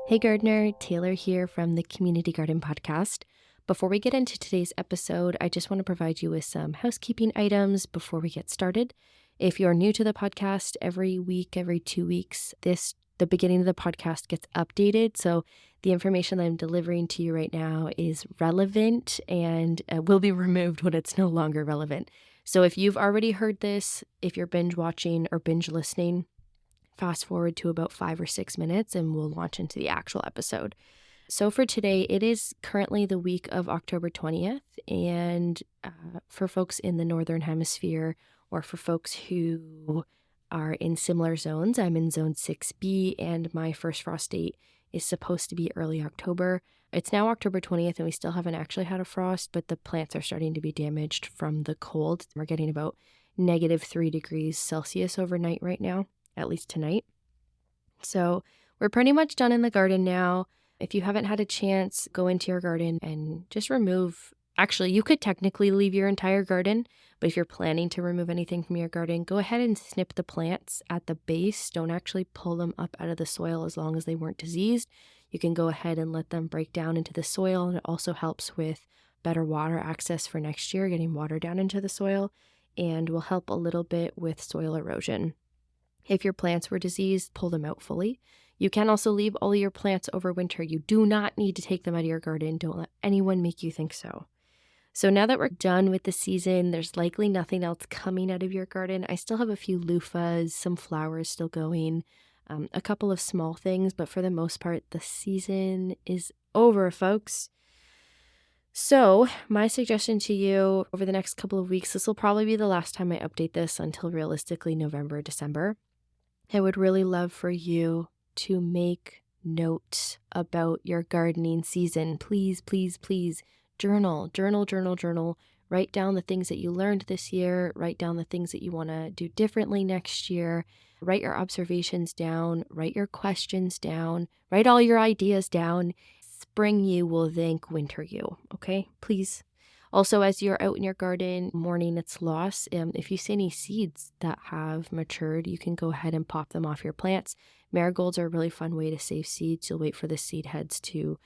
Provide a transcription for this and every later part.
Hey Gardener, Taylor here from the Community Garden Podcast. Before we get into today's episode, I just want to provide you with some housekeeping items before we get started. If you're new to the podcast, every week, every 2 weeks, the beginning of the podcast gets updated. So the information that I'm delivering to you right now is relevant and will be removed when it's no longer relevant. So if you've already heard this, if you're binge watching or binge listening, fast forward to about 5 or 6 minutes and we'll launch into the actual episode. So for today, it is currently the week of October 20th. And for folks in the Northern Hemisphere or for folks who are in similar zones, I'm in zone 6B and my first frost date is supposed to be early October. It's now October 20th and we still haven't actually had a frost, but the plants are starting to be damaged from the cold. We're getting about -3 degrees Celsius overnight right now, at least tonight. So we're pretty much done in the garden now. If you haven't had a chance, go into your garden and just remove. Actually, you could technically leave your entire garden, but if you're planning to remove anything from your garden, go ahead and snip the plants at the base. Don't actually pull them up out of the soil as long as they weren't diseased. You can go ahead and let them break down into the soil, and it also helps with better water access for next year, getting water down into the soil, and will help a little bit with soil erosion. If your plants were diseased, pull them out fully. You can also leave all of your plants over winter. You do not need to take them out of your garden. Don't let anyone make you think so. So now that we're done with the season, there's likely nothing else coming out of your garden. I still have a few loofahs, some flowers still going, a couple of small things, but for the most part, the season is over, folks. So my suggestion to you over the next couple of weeks, this will probably be the last time I update this until realistically November, December. I would really love for you to make notes about your gardening season. Please, please, please journal. Write down the things that you learned this year. Write down the things that you want to do differently next year. Write your observations down. Write your questions down. Write all your ideas down. Spring you will thank winter you, okay? Please. Also, as you're out in your garden mourning its loss, if you see any seeds that have matured, you can go ahead and pop them off your plants. Marigolds are a really fun way to save seeds. You'll wait for the seed heads to,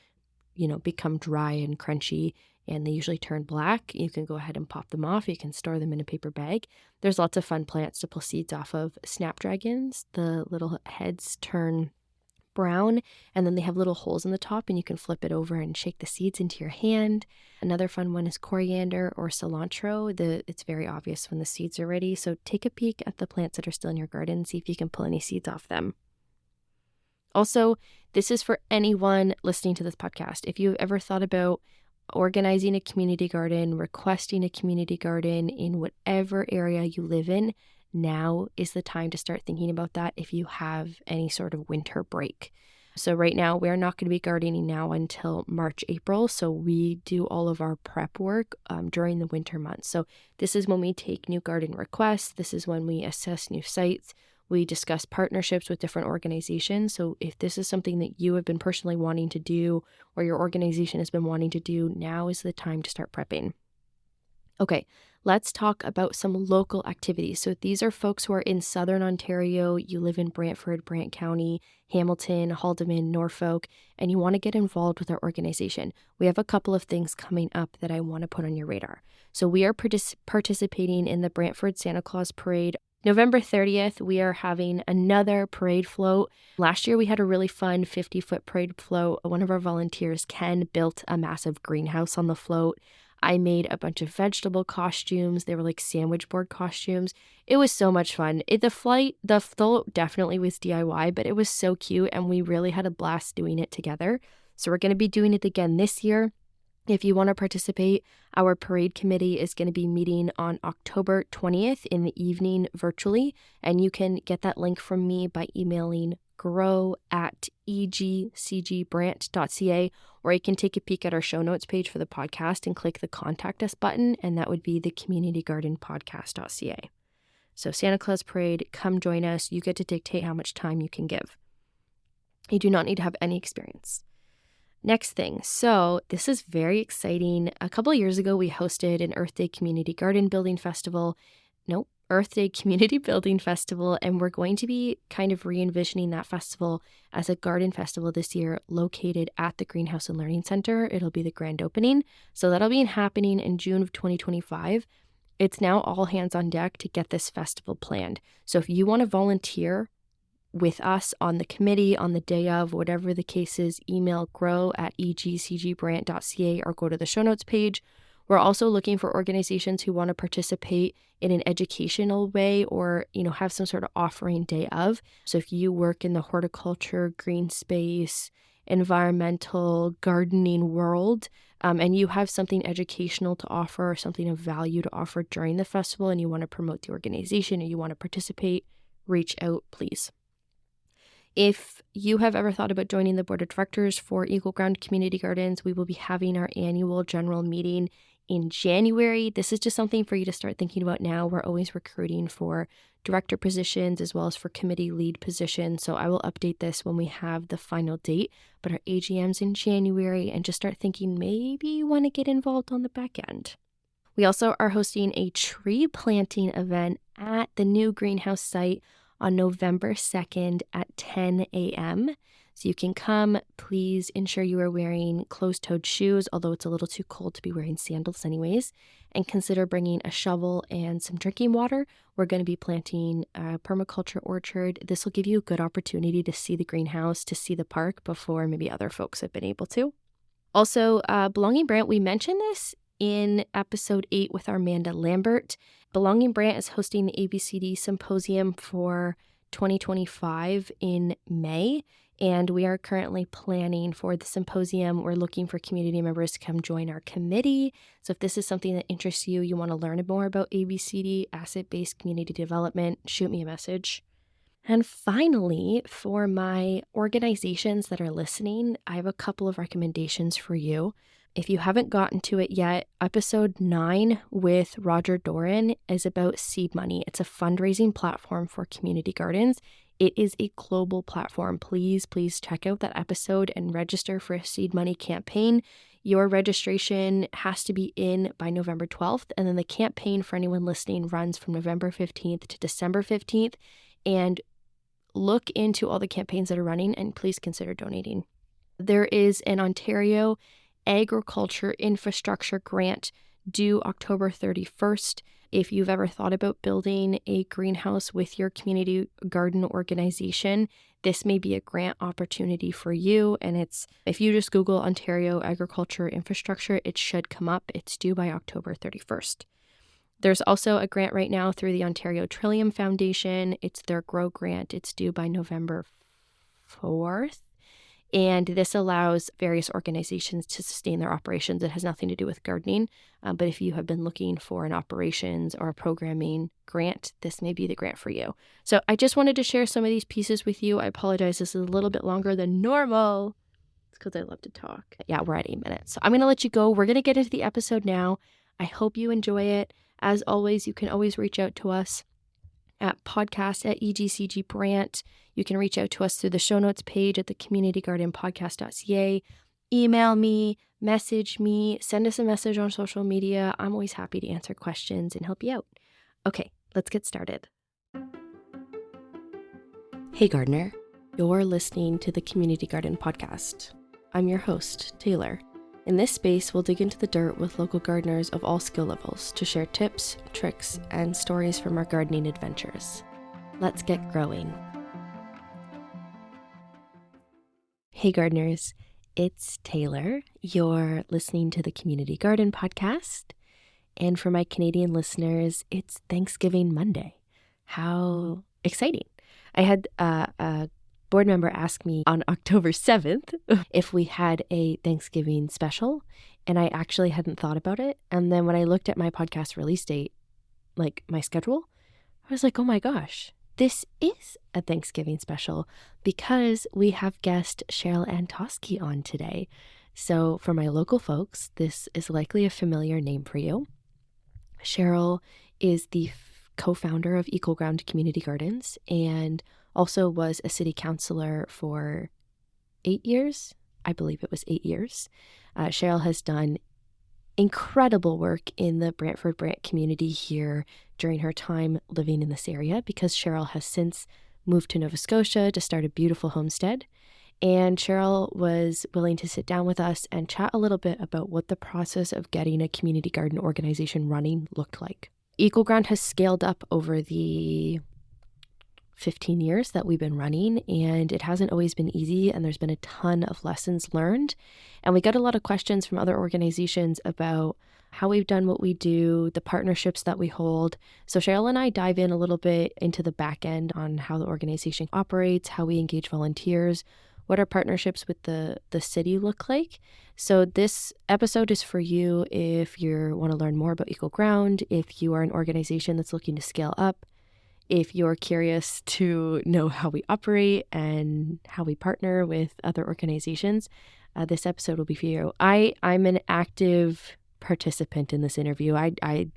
become dry and crunchy, and they usually turn black. You can go ahead and pop them off. You can store them in a paper bag. There's lots of fun plants to pull seeds off of. Snapdragons, the little heads turn brown, and then they have little holes in the top, and you can flip it over and shake the seeds into your hand. Another fun one is coriander or cilantro. It's very obvious when the seeds are ready, so take a peek at the plants that are still in your garden, see if you can pull any seeds off them. Also, this is for anyone listening to this podcast. If you've ever thought about organizing a community garden, requesting a community garden in whatever area you live in, now is the time to start thinking about that if you have any sort of winter break. So right now, we're not going to be gardening now until March, April. So we do all of our prep work during the winter months. So this is when we take new garden requests. This is when we assess new sites. We discuss partnerships with different organizations. So if this is something that you have been personally wanting to do or your organization has been wanting to do, now is the time to start prepping. Okay, let's talk about some local activities. So these are folks who are in Southern Ontario. You live in Brantford, Brant County, Hamilton, Haldimand, Norfolk, and you want to get involved with our organization. We have a couple of things coming up that I want to put on your radar. So we are participating in the Brantford Santa Claus Parade. November 30th, we are having another parade float. Last year, we had a really fun 50-foot parade float. One of our volunteers, Ken, built a massive greenhouse on the float. I made a bunch of vegetable costumes. They were like sandwich board costumes. It was so much fun. The float definitely was DIY, but it was so cute and we really had a blast doing it together. So we're going to be doing it again this year. If you want to participate, our parade committee is going to be meeting on October 20th in the evening virtually, and you can get that link from me by emailing grow@egcgbrant.ca, or you can take a peek at our show notes page for the podcast and click the Contact Us button, and that would be the communitygardenpodcast.ca. So Santa Claus Parade, come join us. You get to dictate how much time you can give. You do not need to have any experience. Next thing, so this is very exciting. A couple of years ago, we hosted an Earth Day Community Garden Building Festival. Nope, Earth Day Community Building Festival, and we're going to be kind of re-envisioning that festival as a garden festival this year located at the Greenhouse and Learning Center. It'll be the grand opening. So that'll be happening in June of 2025. It's now all hands on deck to get this festival planned. So if you want to volunteer with us on the committee on the day of, whatever the case is, email grow@egcgbrant.ca or go to the show notes page. We're also looking for organizations who want to participate in an educational way or, have some sort of offering day of. So if you work in the horticulture, green space, environmental, gardening world, and you have something educational to offer or something of value to offer during the festival and you want to promote the organization or you want to participate, reach out, please. If you have ever thought about joining the board of directors for Eagle Ground Community Gardens, we will be having our annual general meeting in January. This is just something for you to start thinking about now. We're always recruiting for director positions as well as for committee lead positions. So I will update this when we have the final date, but our AGM's in January, and just start thinking maybe you want to get involved on the back end. We also are hosting a tree planting event at the new greenhouse site on November 2nd at 10 a.m. So you can come. Please ensure you are wearing closed-toed shoes, although it's a little too cold to be wearing sandals anyways, and consider bringing a shovel and some drinking water. We're going to be planting a permaculture orchard. This will give you a good opportunity to see the greenhouse, to see the park before maybe other folks have been able to. Also, Belonging Brant, we mentioned this in episode 8 with Armanda Lambert. Belonging Brant is hosting the ABCD Symposium for 2025 in May, and we are currently planning for the symposium. We're looking for community members to come join our committee. So if this is something that interests you, you want to learn more about ABCD, asset-based community development, shoot me a message. And finally, for my organizations that are listening, I have a couple of recommendations for you. If you haven't gotten to it yet, episode 9 with Roger Doran is about seed money. It's a fundraising platform for community gardens. It is a global platform. Please check out that episode and register for a seed money campaign. Your registration has to be in by November 12th, and then the campaign for anyone listening runs from November 15th to December 15th. And look into all the campaigns that are running and please consider donating. There is an Ontario Agriculture Infrastructure Grant due October 31st. If you've ever thought about building a greenhouse with your community garden organization, this may be a grant opportunity for you. And if you just Google Ontario Agriculture Infrastructure, it should come up. It's due by October 31st. There's also a grant right now through the Ontario Trillium Foundation. It's their Grow Grant. It's due by November 4th. And this allows various organizations to sustain their operations. It has nothing to do with gardening. But if you have been looking for an operations or a programming grant, this may be the grant for you. So I just wanted to share some of these pieces with you. I apologize. This is a little bit longer than normal. It's because I love to talk. Yeah, we're at 8 minutes. So I'm going to let you go. We're going to get into the episode now. I hope you enjoy it. As always, you can always reach out to us at podcast@egcgbrant. You can reach out to us through the show notes page at the communitygardenpodcast.ca. Email me, message me, send us a message on social media. I'm always happy to answer questions and help you out. Okay, let's get started. Hey gardener, you're listening to the Community Garden Podcast. I'm your host, Taylor. In this space, we'll dig into the dirt with local gardeners of all skill levels to share tips, tricks, and stories from our gardening adventures. Let's get growing. Hey gardeners, it's Taylor. You're listening to the Community Garden Podcast. And for my Canadian listeners, it's Thanksgiving Monday. How exciting. I had a board member asked me on October 7th if we had a Thanksgiving special, and I actually hadn't thought about it. And then when I looked at my podcast release date, like my schedule, I was like, oh my gosh, this is a Thanksgiving special because we have guest Cheryl Antosky on today. So for my local folks, this is likely a familiar name for you. Cheryl is the co-founder of Eagle Ground Community Gardens and also was a city councillor for 8 years. I believe it was 8 years. Cheryl has done incredible work in the Brantford Brant community here during her time living in this area because Cheryl has since moved to Nova Scotia to start a beautiful homestead. And Cheryl was willing to sit down with us and chat a little bit about what the process of getting a community garden organization running looked like. Equal Ground has scaled up over the 15 years that we've been running, and it hasn't always been easy, and there's been a ton of lessons learned. And we got a lot of questions from other organizations about how we've done what we do, the partnerships that we hold. So Cheryl and I dive in a little bit into the back end on how the organization operates, how we engage volunteers, what our partnerships with the city look like. So this episode is for you if you want to learn more about Equal Ground, if you are an organization that's looking to scale up, if you're curious to know how we operate and how we partner with other organizations, this episode will be for you. I'm an active participant in this interview. I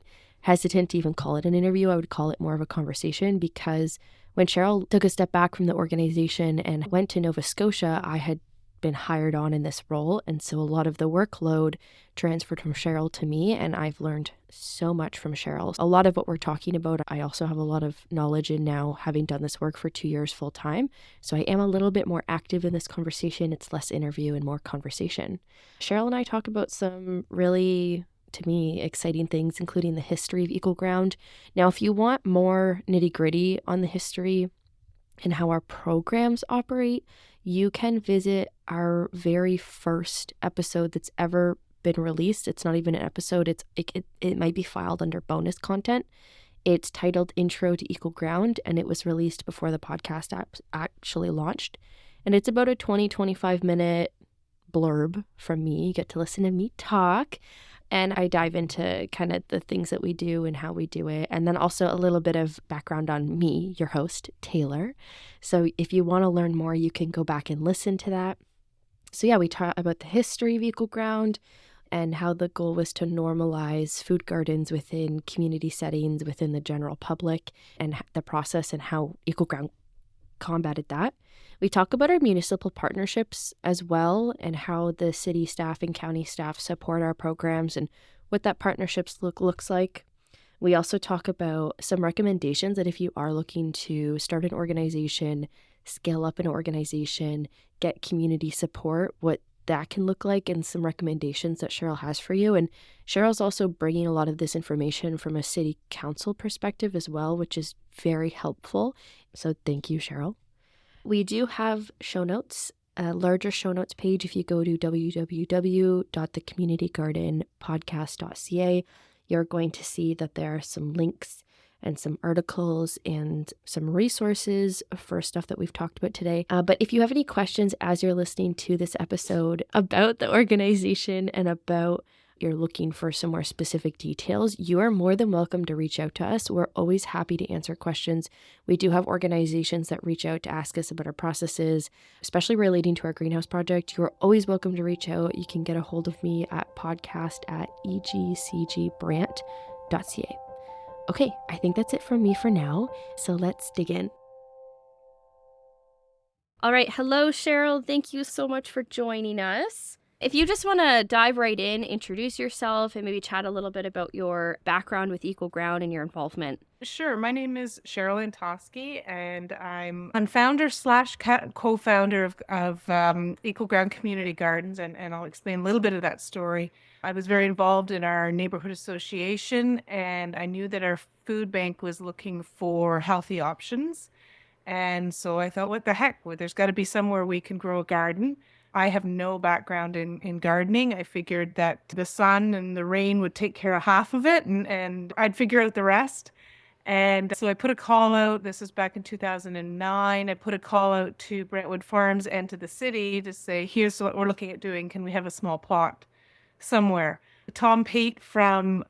hesitant to even call it an interview. I would call it more of a conversation because when Cheryl took a step back from the organization and went to Nova Scotia, I had been hired on in this role. And so a lot of the workload transferred from Cheryl to me, and I've learned so much from Cheryl. A lot of what we're talking about, I also have a lot of knowledge in now, having done this work for 2 years full time. So I am a little bit more active in this conversation. It's less interview and more conversation. Cheryl and I talk about some really, to me, exciting things, including the history of Equal Ground. Now, if you want more nitty-gritty on the history and how our programs operate, you can visit our very first episode that's ever been released. It's not even an episode. It might be filed under bonus content. It's titled Intro to Equal Ground, and it was released before the podcast app actually launched. And it's about a 25 minute blurb from me. You get to listen to me talk. And I dive into kind of the things that we do and how we do it. And then also a little bit of background on me, your host, Taylor. So if you want to learn more, you can go back and listen to that. So yeah, we talk about the history of Equal Ground and how the goal was to normalize food gardens within community settings, within the general public, and the process and how Equal Ground combated that. We talk about our municipal partnerships as well and how the city staff and county staff support our programs and what that partnerships looks like. We also talk about some recommendations that if you are looking to start an organization, scale up an organization, get community support, what that can look like, and some recommendations that Cheryl has for you. And Cheryl's also bringing a lot of this information from a city council perspective as well, which is very helpful. So thank you, Cheryl. We do have show notes, a larger show notes page. If you go to www.thecommunitygardenpodcast.ca, you're going to see that there are some links and some articles and some resources for stuff that we've talked about today. But if you have any questions as you're listening to this episode about the organization and about you're looking for some more specific details, you are more than welcome to reach out to us. We're always happy to answer questions. We do have organizations that reach out to ask us about our processes, especially relating to our greenhouse project. You are always welcome to reach out. You can get a hold of me at podcast@egcgbrant.ca. Okay, I think that's it from me for now. So let's dig in. All right. Hello, Cheryl. Thank you so much for joining us. If you just want to dive right in, introduce yourself, and maybe chat a little bit about your background with Equal Ground and your involvement. Sure. My name is Cheryl Tosky, and I'm founder / co-founder of Equal Ground Community Gardens, and I'll explain a little bit of that story. I was very involved in our neighborhood association, and I knew that our food bank was looking for healthy options. And so I thought, what the heck? Well, there's got to be somewhere we can grow a garden. I have no background in gardening. I figured that the sun and the rain would take care of half of it, and I'd figure out the rest. And so I put a call out. This was back in 2009. I put a call out to Brentwood Farms and to the city to say, here's what we're looking at doing. Can we have a small plot somewhere? Tom Pate from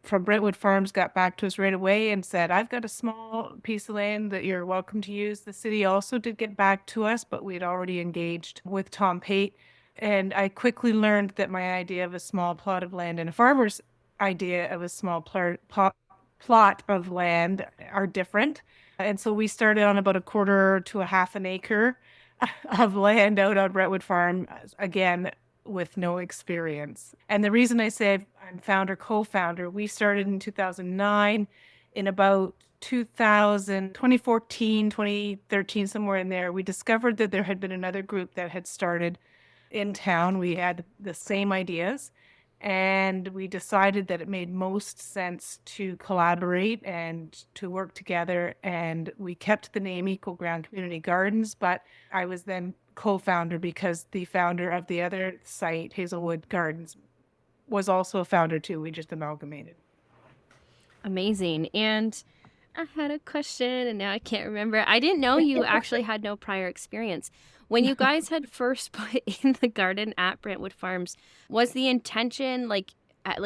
Brentwood Farms got back to us right away and said, I've got a small piece of land that you're welcome to use. The city also did get back to us, but we'd already engaged with Tom Pate. And I quickly learned that my idea of a small plot of land and a farmer's idea of a small plot of land are different. And so we started on about a quarter to a half an acre of land out on Brentwood Farm, again, with no experience. And the reason I say I'm founder, co-founder, we started in 2009, in about 2000, 2014, 2013, somewhere in there, we discovered that there had been another group that had started in town. We had the same ideas, and we decided that it made most sense to collaborate and to work together. And we kept the name Equal Ground Community Gardens, but I was then co-founder because the founder of the other site, Hazelwood Gardens, was also a founder too. We just amalgamated. Amazing. And I had a question and now I can't remember. I didn't know you actually had no prior experience. When you guys had first put in the garden at Brantwood Farms, was the intention like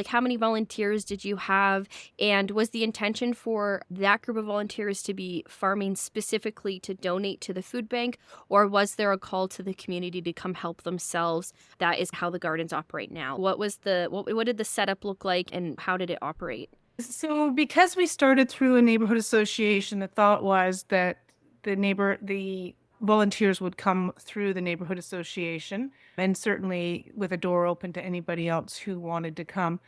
how many volunteers did you have? And was the intention for that group of volunteers to be farming specifically to donate to the food bank? Or was there a call to the community to come help themselves? That is how the gardens operate now. What did the setup look like and how did it operate? So because we started through a neighborhood association, the thought was that the volunteers would come through the neighborhood association, and certainly with a door open to anybody else who wanted to come.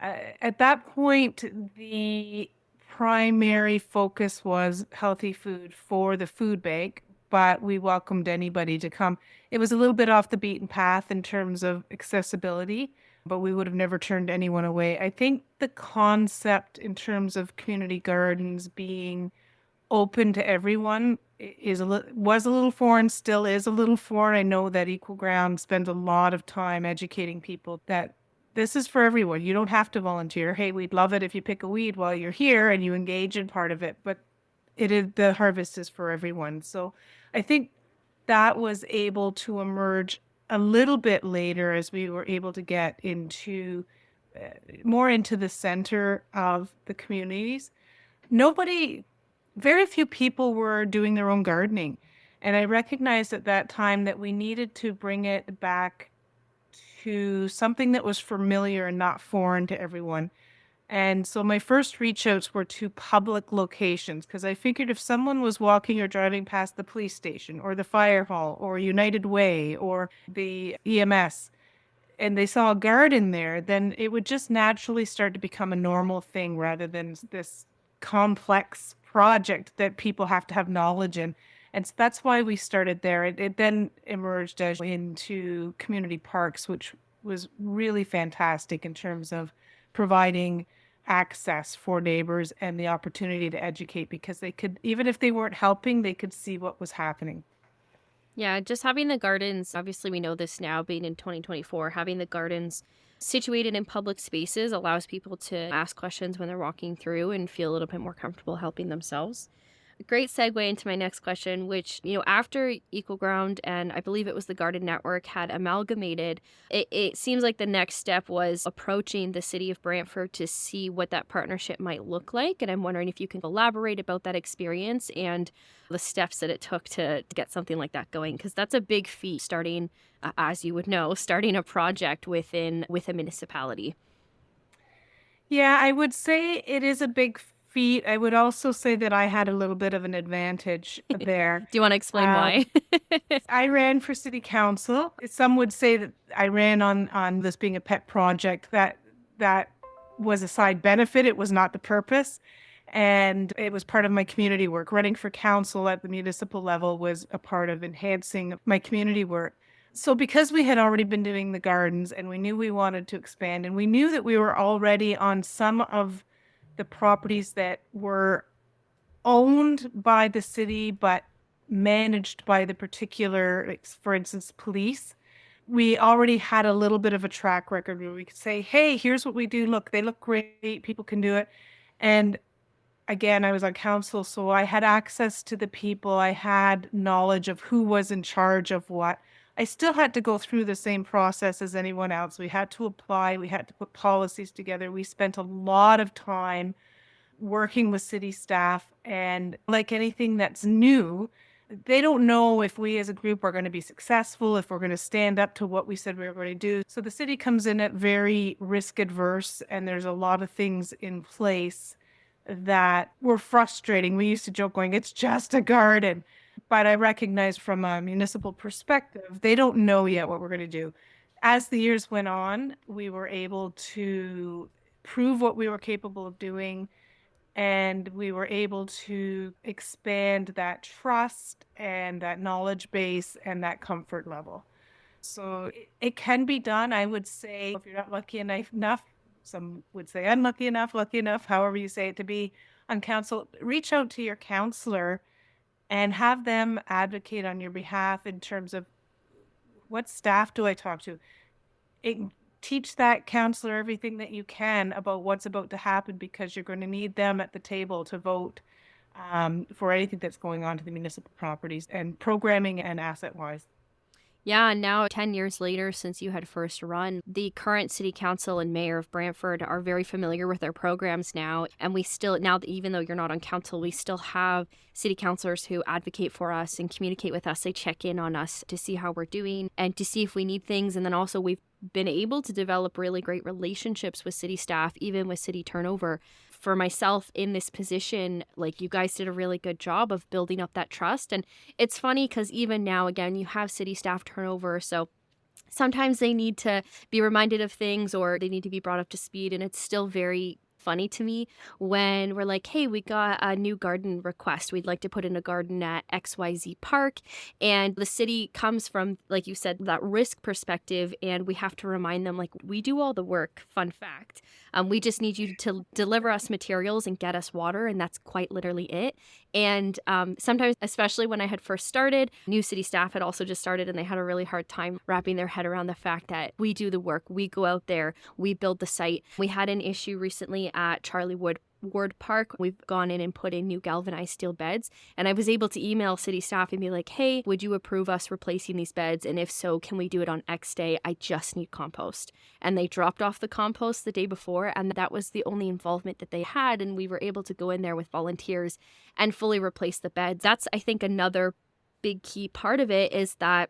At that point, the primary focus was healthy food for the food bank, but we welcomed anybody to come. It was a little bit off the beaten path in terms of accessibility, but we would have never turned anyone away. I think the concept in terms of community gardens being open to everyone was a little foreign, still is a little foreign. I know that Equal Ground spends a lot of time educating people that this is for everyone. You don't have to volunteer. Hey, we'd love it if you pick a weed while you're here and you engage in part of it, but the harvest is for everyone. So I think that was able to emerge a little bit later as we were able to get into more into the center of the communities. Nobody, very few people were doing their own gardening. And I recognized at that time that we needed to bring it back to something that was familiar and not foreign to everyone. And so my first reach outs were to public locations because I figured if someone was walking or driving past the police station or the fire hall or United Way or the EMS and they saw a garden there, then it would just naturally start to become a normal thing rather than this complex project that people have to have knowledge in. And so that's why we started there. It then emerged into community parks, which was really fantastic in terms of providing access for neighbors and the opportunity to educate because they could, even if they weren't helping, they could see what was happening. Yeah, just having the gardens, obviously we know this now being in 2024, having the gardens situated in public spaces allows people to ask questions when they're walking through and feel a little bit more comfortable helping themselves. A great segue into my next question, which, after Equal Ground and I believe it was the Garden Network had amalgamated, it seems like the next step was approaching the City of Brantford to see what that partnership might look like. And I'm wondering if you can elaborate about that experience and the steps that it took to get something like that going, because that's a big feat starting, as you would know, starting a project with a municipality. Yeah, I would say it is a big feat. I would also say that I had a little bit of an advantage there. Do you want to explain Um, why? I ran for city council. Some would say that I ran on this being a pet project. That was a side benefit. It was not the purpose. And it was part of my community work. Running for council at the municipal level was a part of enhancing my community work. So because we had already been doing the gardens and we knew we wanted to expand and we knew that we were already on some of the properties that were owned by the city but managed by the particular, like, for instance, police. We already had a little bit of a track record where we could say, hey, here's what we do. Look, they look great. People can do it. And again, I was on council, so I had access to the people. I had knowledge of who was in charge of what. I still had to go through the same process as anyone else. We had to apply, we had to put policies together. We spent a lot of time working with city staff. And like anything that's new, they don't know if we as a group are going to be successful, if we're going to stand up to what we said we were going to do. So the city comes in at very risk adverse, and there's a lot of things in place that were frustrating. We used to joke going, it's just a garden. But I recognize from a municipal perspective, they don't know yet what we're going to do. As the years went on, we were able to prove what we were capable of doing And we were able to expand that trust and that knowledge base and that comfort level. So it can be done. I would say if you're not lucky enough, some would say unlucky enough, lucky enough, however you say it, to be on council, reach out to your counselor and have them advocate on your behalf in terms of what staff do I talk to? It, teach that counselor everything that you can about what's about to happen, because you're going to need them at the table to vote for anything that's going on to the municipal properties and programming and asset wise. Yeah, and now 10 years later since you had first run, the current city council and mayor of Brantford are very familiar with our programs now. And we still, now that even though you're not on council, we still have city councilors who advocate for us and communicate with us. They check in on us to see how we're doing and to see if we need things. And then also we've been able to develop really great relationships with city staff, even with city turnover. For myself in this position, like, you guys did a really good job of building up that trust. And it's funny because even now, again, you have city staff turnover. So sometimes they need to be reminded of things or they need to be brought up to speed. And it's still very funny to me when we're like, hey, we got a new garden request. We'd like to put in a garden at XYZ Park. And the city comes from, like you said, that risk perspective. And we have to remind them, like, we do all the work. Fun fact. We just need you to deliver us materials and get us water. And that's quite literally it. And sometimes, especially when I had first started, new city staff had also just started and they had a really hard time wrapping their head around the fact that we do the work. We go out there, we build the site. We had an issue recently at Charlie Ward Park. We've gone in and put in new galvanized steel beds. And I was able to email city staff and be like, hey, would you approve us replacing these beds? And if so, can we do it on X day? I just need compost. And they dropped off the compost the day before. And that was the only involvement that they had. And we were able to go in there with volunteers and fully replace the beds. That's, I think, another big key part of it is that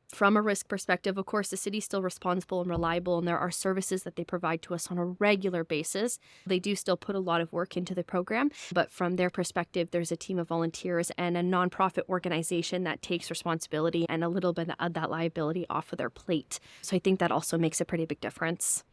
from a risk perspective, of course, the city's still responsible and reliable, and there are services that they provide to us on a regular basis. They do still put a lot of work into the program, but from their perspective, there's a team of volunteers and a nonprofit organization that takes responsibility and a little bit of that liability off of their plate. So I think that also makes a pretty big difference.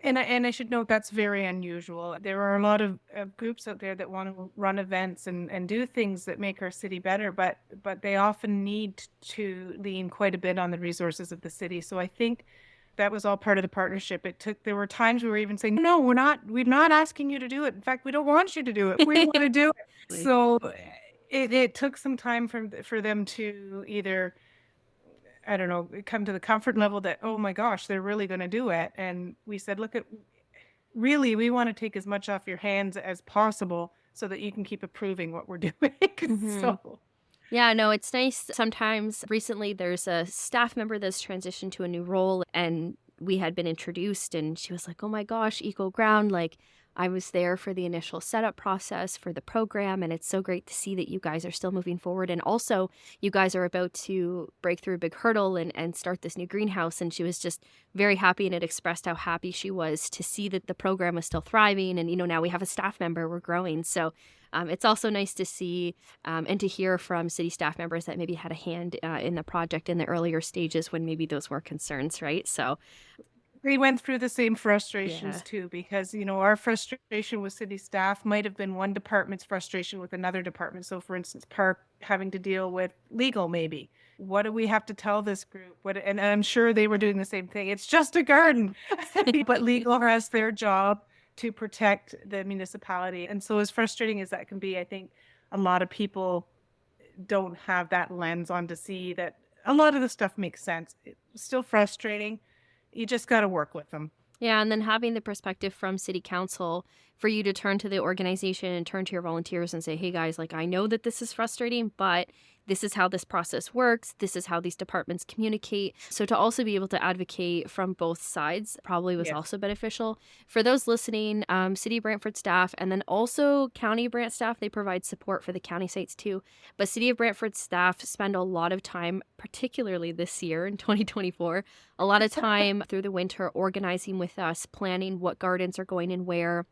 And I should note that's very unusual. There are a lot of groups out there that want to run events and do things that make our city better, but they often need to lean quite a bit on the resources of the city. So I think that was all part of the partnership. There were times we were even saying, no, we're not asking you to do it. In fact, we don't want you to do it. We want to do it. So it took some time for them to either, I don't know, come to the comfort level that, oh my gosh, they're really going to do it. And we said, really, we want to take as much off your hands as possible so that you can keep approving what we're doing. Mm-hmm. So, yeah, no, it's nice. Sometimes recently there's a staff member that's transitioned to a new role and we had been introduced and she was like, oh my gosh, Eco Ground, like, I was there for the initial setup process for the program, and it's so great to see that you guys are still moving forward. And also, you guys are about to break through a big hurdle and start this new greenhouse. And she was just very happy, and it expressed how happy she was to see that the program was still thriving. And, now we have a staff member, we're growing. So it's also nice to see and to hear from city staff members that maybe had a hand in the project in the earlier stages when maybe those were concerns, right? So we went through the same frustrations too, because, our frustration with city staff might have been one department's frustration with another department. So for instance, Park having to deal with legal, maybe. What do we have to tell this group? And I'm sure they were doing the same thing. It's just a garden, but legal has their job to protect the municipality. And so as frustrating as that can be, I think a lot of people don't have that lens on to see that a lot of the stuff makes sense. It's still frustrating. You just got to work with them. Yeah, and then having the perspective from city council for you to turn to the organization and turn to your volunteers and say, hey guys, like, I know that this is frustrating, but this is how this process works. This is how these departments communicate. So to also be able to advocate from both sides probably was also beneficial. For those listening, City of Brantford staff and then also County Brant staff, they provide support for the county sites too. But City of Brantford staff spend a lot of time, particularly this year in 2024, a lot of time through the winter organizing with us, planning what gardens are going in where,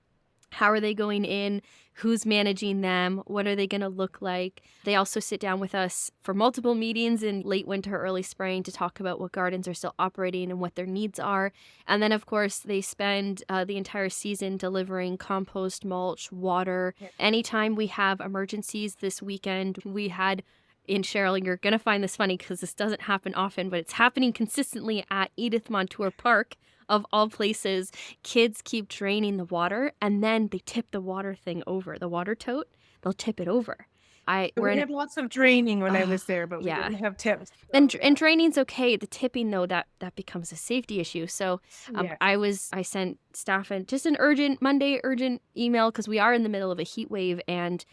How are they going in? Who's managing them? What are they going to look like? They also sit down with us for multiple meetings in late winter, early spring to talk about what gardens are still operating and what their needs are. And then, of course, they spend the entire season delivering compost, mulch, water. Yeah. Anytime we have emergencies this weekend, we had in Cheryl, you're going to find this funny because this doesn't happen often, but it's happening consistently at Edith Montour Park, of all places. Kids keep draining the water and then they tip the water thing over, the water tote. They'll tip it over. We had lots of draining when I was there, but we yeah. didn't have tips. And So, and draining's okay. The tipping though, that becomes a safety issue. So yeah. I sent staff just an urgent Monday email because we are in the middle of a heat wave and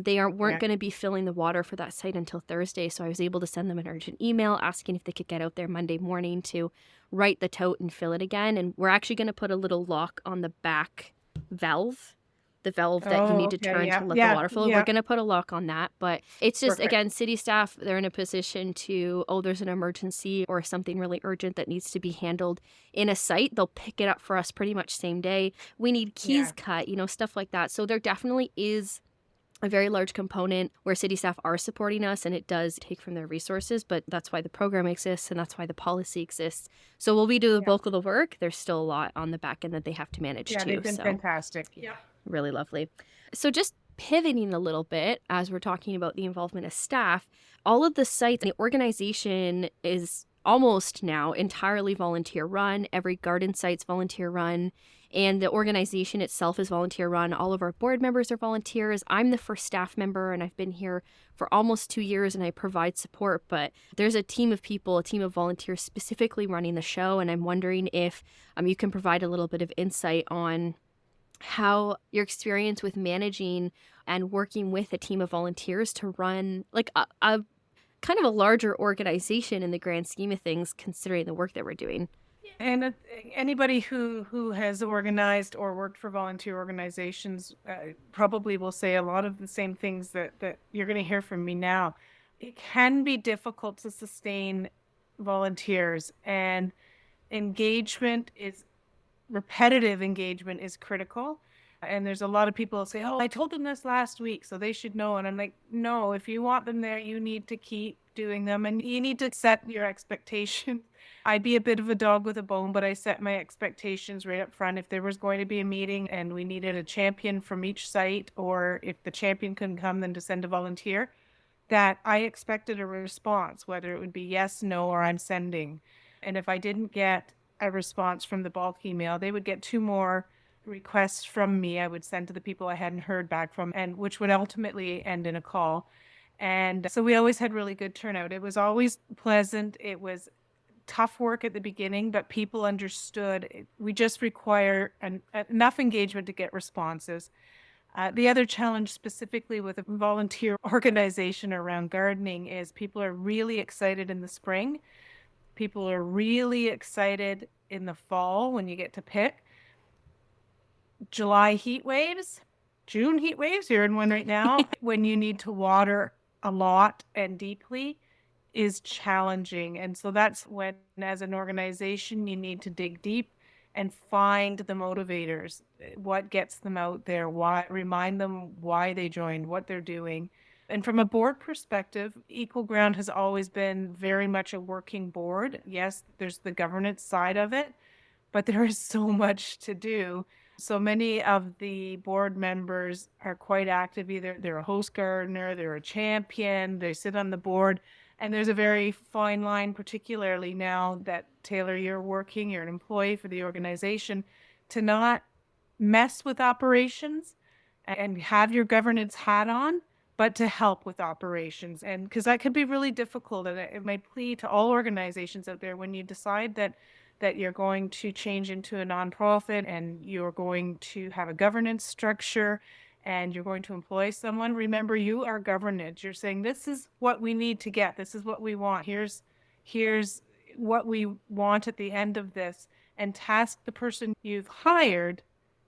they weren't going to be filling the water for that site until Thursday. So I was able to send them an urgent email asking if they could get out there Monday morning to right the tote and fill it again. And we're actually going to put a little lock on the back valve. The valve that you need to turn to let the water flow. We're going to put a lock on that. But it's just, again, city staff, they're in a position to, there's an emergency or something really urgent that needs to be handled in a site. They'll pick it up for us pretty much same day. We need keys cut, stuff like that. So there definitely is a very large component where city staff are supporting us, and it does take from their resources, but that's why the program exists and that's why the policy exists. So while we do the bulk of the work, there's still a lot on the back end that they have to manage too. They've been fantastic. Yeah. Really lovely. So just pivoting a little bit as we're talking about the involvement of staff, all of the sites, the organization is almost now entirely volunteer run. Every garden site's volunteer run. And the organization itself is volunteer run. All of our board members are volunteers. I'm the first staff member, and I've been here for almost 2 years, and I provide support. But there's a team of people, a team of volunteers specifically running the show. And I'm wondering if you can provide a little bit of insight on how your experience with managing and working with a team of volunteers to run like a kind of a larger organization in the grand scheme of things, considering the work that we're doing. And anybody who has organized or worked for volunteer organizations probably will say a lot of the same things that you're going to hear from me now. It can be difficult to sustain volunteers, and repetitive engagement is critical. And there's a lot of people who say, I told them this last week, so they should know. And I'm like, no, if you want them there, you need to keep doing them, and you need to set your expectations. I'd be a bit of a dog with a bone, but I set my expectations right up front. If there was going to be a meeting and we needed a champion from each site, or if the champion couldn't come, then to send a volunteer, that I expected a response, whether it would be yes, no, or I'm sending. And if I didn't get a response from the bulk email, they would get 2 more requests from me. I would send to the people I hadn't heard back from, and which would ultimately end in a call. And so we always had really good turnout. It was always pleasant. It was tough work at the beginning, but people understood. We just require enough engagement to get responses. The other challenge specifically with a volunteer organization around gardening is people are really excited in the spring. People are really excited in the fall when you get to pick. July heat waves, June heat waves, you're in one right now, when you need to water a lot and deeply, is challenging. And so that's when, as an organization, you need to dig deep and find the motivators, what gets them out there, remind them why they joined, what they're doing. And from a board perspective, Equal Ground has always been very much a working board. Yes, there's the governance side of it, but there is so much to do. So many of the board members are quite active. Either they're a host gardener, they're a champion, they sit on the board. And there's a very fine line, particularly now that, Taylor, you're an employee for the organization, to not mess with operations and have your governance hat on, but to help with operations. And because that could be really difficult. And my plea to all organizations out there, when you decide that you're going to change into a nonprofit and you're going to have a governance structure and you're going to employ someone, remember, you are governance. You're saying, this is what we need to get. This is what we want. Here's what we want at the end of this, and task the person you've hired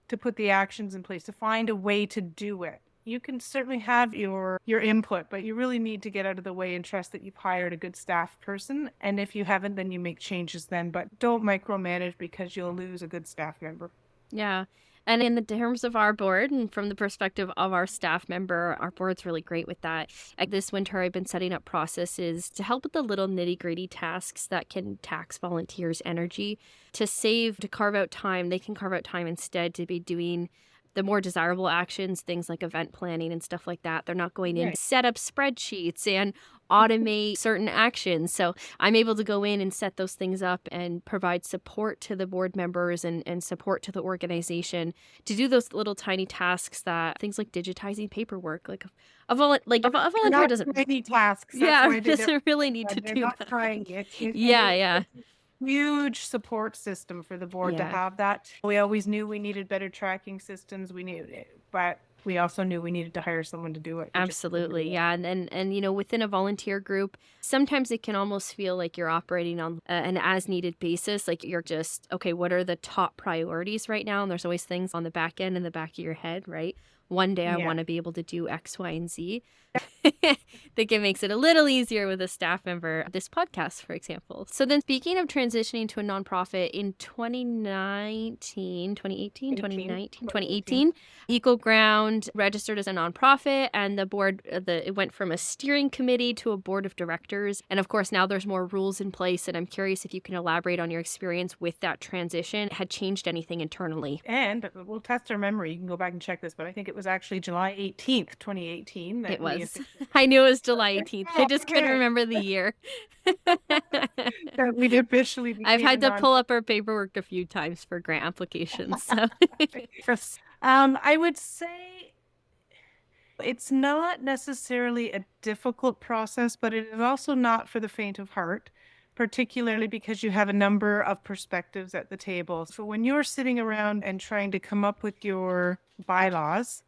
to put the actions in place, to find a way to do it. You can certainly have your input, but you really need to get out of the way and trust that you've hired a good staff person. And if you haven't, then you make changes then. But don't micromanage, because you'll lose a good staff member. Yeah. And in the terms of our board and from the perspective of our staff member, our board's really great with that. This winter, I've been setting up processes to help with the little nitty-gritty tasks that can tax volunteers' energy to carve out time. They can carve out time instead to be doing the more desirable actions, things like event planning and stuff like that. They're not going in to Right. set up spreadsheets and automate certain actions. So I'm able to go in and set those things up and provide support to the board members and support to the organization to do those little tiny tasks, that things like digitizing paperwork, like a They're volunteer not doesn't, tiny tasks. That's yeah, why doesn't really need to they're do not that. trying it. Yeah, yeah, It's a huge support system for the board to yeah. have that. We always knew we needed better tracking systems. We knew it, but we also knew we needed to hire someone to do it. We just couldn't Absolutely. do it. Yeah. And within a volunteer group, sometimes it can almost feel like you're operating on an as needed basis. Like you're just, okay, what are the top priorities right now? And there's always things on the back end in the back of your head, right? One day I Yeah. want to be able to do X, Y, and Z. I think it makes it a little easier with a staff member, this podcast, for example. So then speaking of transitioning to a nonprofit in 2018, Eco Ground registered as a nonprofit, and the board, it went from a steering committee to a board of directors. And of course, now there's more rules in place. And I'm curious if you can elaborate on your experience with that transition. Had changed anything internally? And we'll test our memory. You can go back and check this, but I think it was actually July 18th, 2018 It that we was. officially I knew it was July 18th. I just couldn't okay, remember the year. that we officially I've became a had to non. pull up our paperwork a few times for grant applications. So I would say it's not necessarily a difficult process, but it is also not for the faint of heart, particularly because you have a number of perspectives at the table. So when you're sitting around and trying to come up with your bylaws,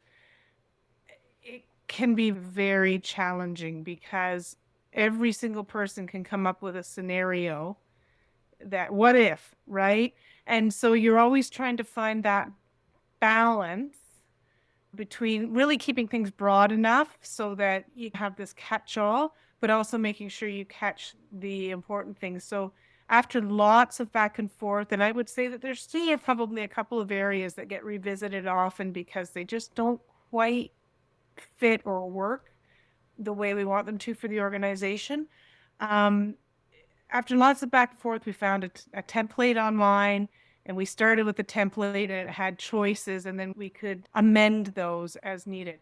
it can be very challenging because every single person can come up with a scenario that what if, right? And so you're always trying to find that balance between really keeping things broad enough so that you have this catch-all, but also making sure you catch the important things. So after lots of back and forth, and I would say that there's still probably a couple of areas that get revisited often because they just don't quite fit or work the way we want them to for the organization. After lots of back and forth, we found a template online, and we started with the template, and it had choices, and then we could amend those as needed.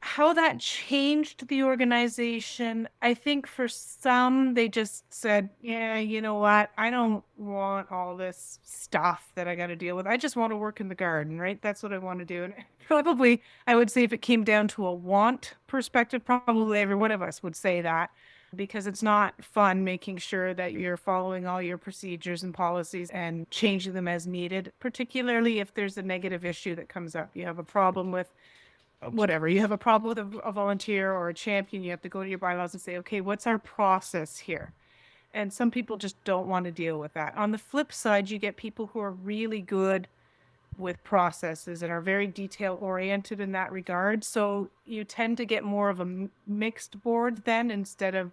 How that changed the organization, I think for some, they just said, yeah, you know what? I don't want all this stuff that I got to deal with. I just want to work in the garden, right? That's what I want to do. And probably, I would say if it came down to a want perspective, probably every one of us would say that because it's not fun making sure that you're following all your procedures and policies and changing them as needed, particularly if there's a negative issue that comes up. You have a problem with whatever, you have a problem with a volunteer or a champion, you have to go to your bylaws and say, okay, what's our process here? And some people just don't want to deal with that. On the flip side, you get people who are really good with processes and are very detail oriented in that regard. So you tend to get more of a mixed board then instead of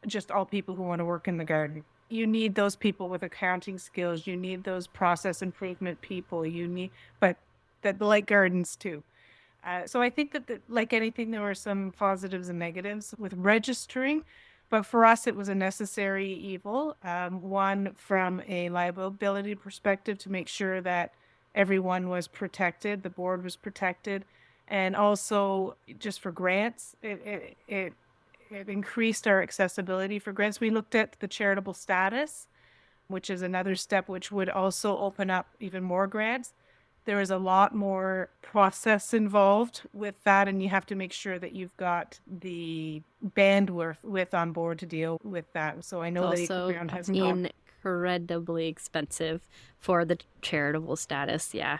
just all people who want to work in the garden. You need those people with accounting skills. You need those process improvement people. But that like gardens too. So I think that, like anything, there were some positives and negatives with registering, but for us, it was a necessary evil. One, from a liability perspective, to make sure that everyone was protected, the board was protected, and also just for grants, it increased our accessibility for grants. We looked at the charitable status, which is another step which would also open up even more grants. There is a lot more process involved with that, and you have to make sure that you've got the bandwidth on board to deal with that. So I know that also EcoGround hasn't gone. incredibly expensive for the charitable status. Yeah.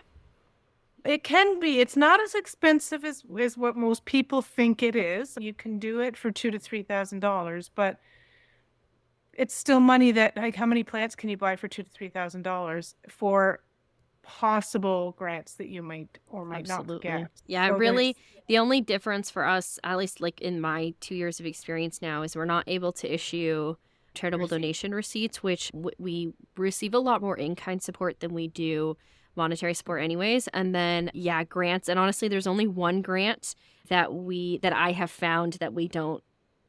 It can be. It's not as expensive as what most people think it is. You can do it for $2,000 to $3,000, but it's still money that, like, how many plants can you buy for $2,000 to $3,000 for possible grants that you might or might Absolutely. not get? Yeah, So really, the only difference for us, at least like in my 2 years of experience now, is we're not able to issue charitable donation receipts, which we receive a lot more in-kind support than we do monetary support anyways. And then, yeah, grants. And honestly, there's only one grant that I have found that we don't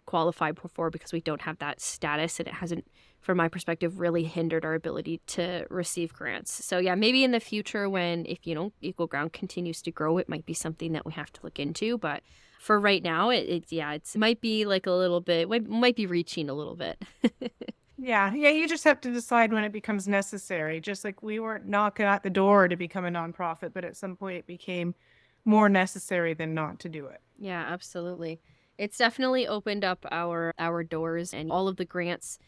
qualify for because we don't have that status, and it hasn't, from my perspective, really hindered our ability to receive grants. So yeah, maybe in the future when, if Equal Ground continues to grow, it might be something that we have to look into. But for right now, it might be like a little bit, might be reaching a little bit. Yeah, you just have to decide when it becomes necessary. Just like we weren't knocking at the door to become a nonprofit, but at some point it became more necessary than not to do it. Yeah, absolutely. It's definitely opened up our doors, and all of the grants,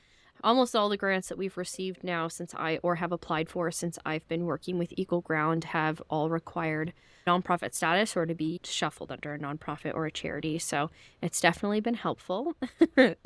almost all the grants that we've received now have applied for since I've been working with Equal Ground have all required nonprofit status or to be shuffled under a nonprofit or a charity. So it's definitely been helpful.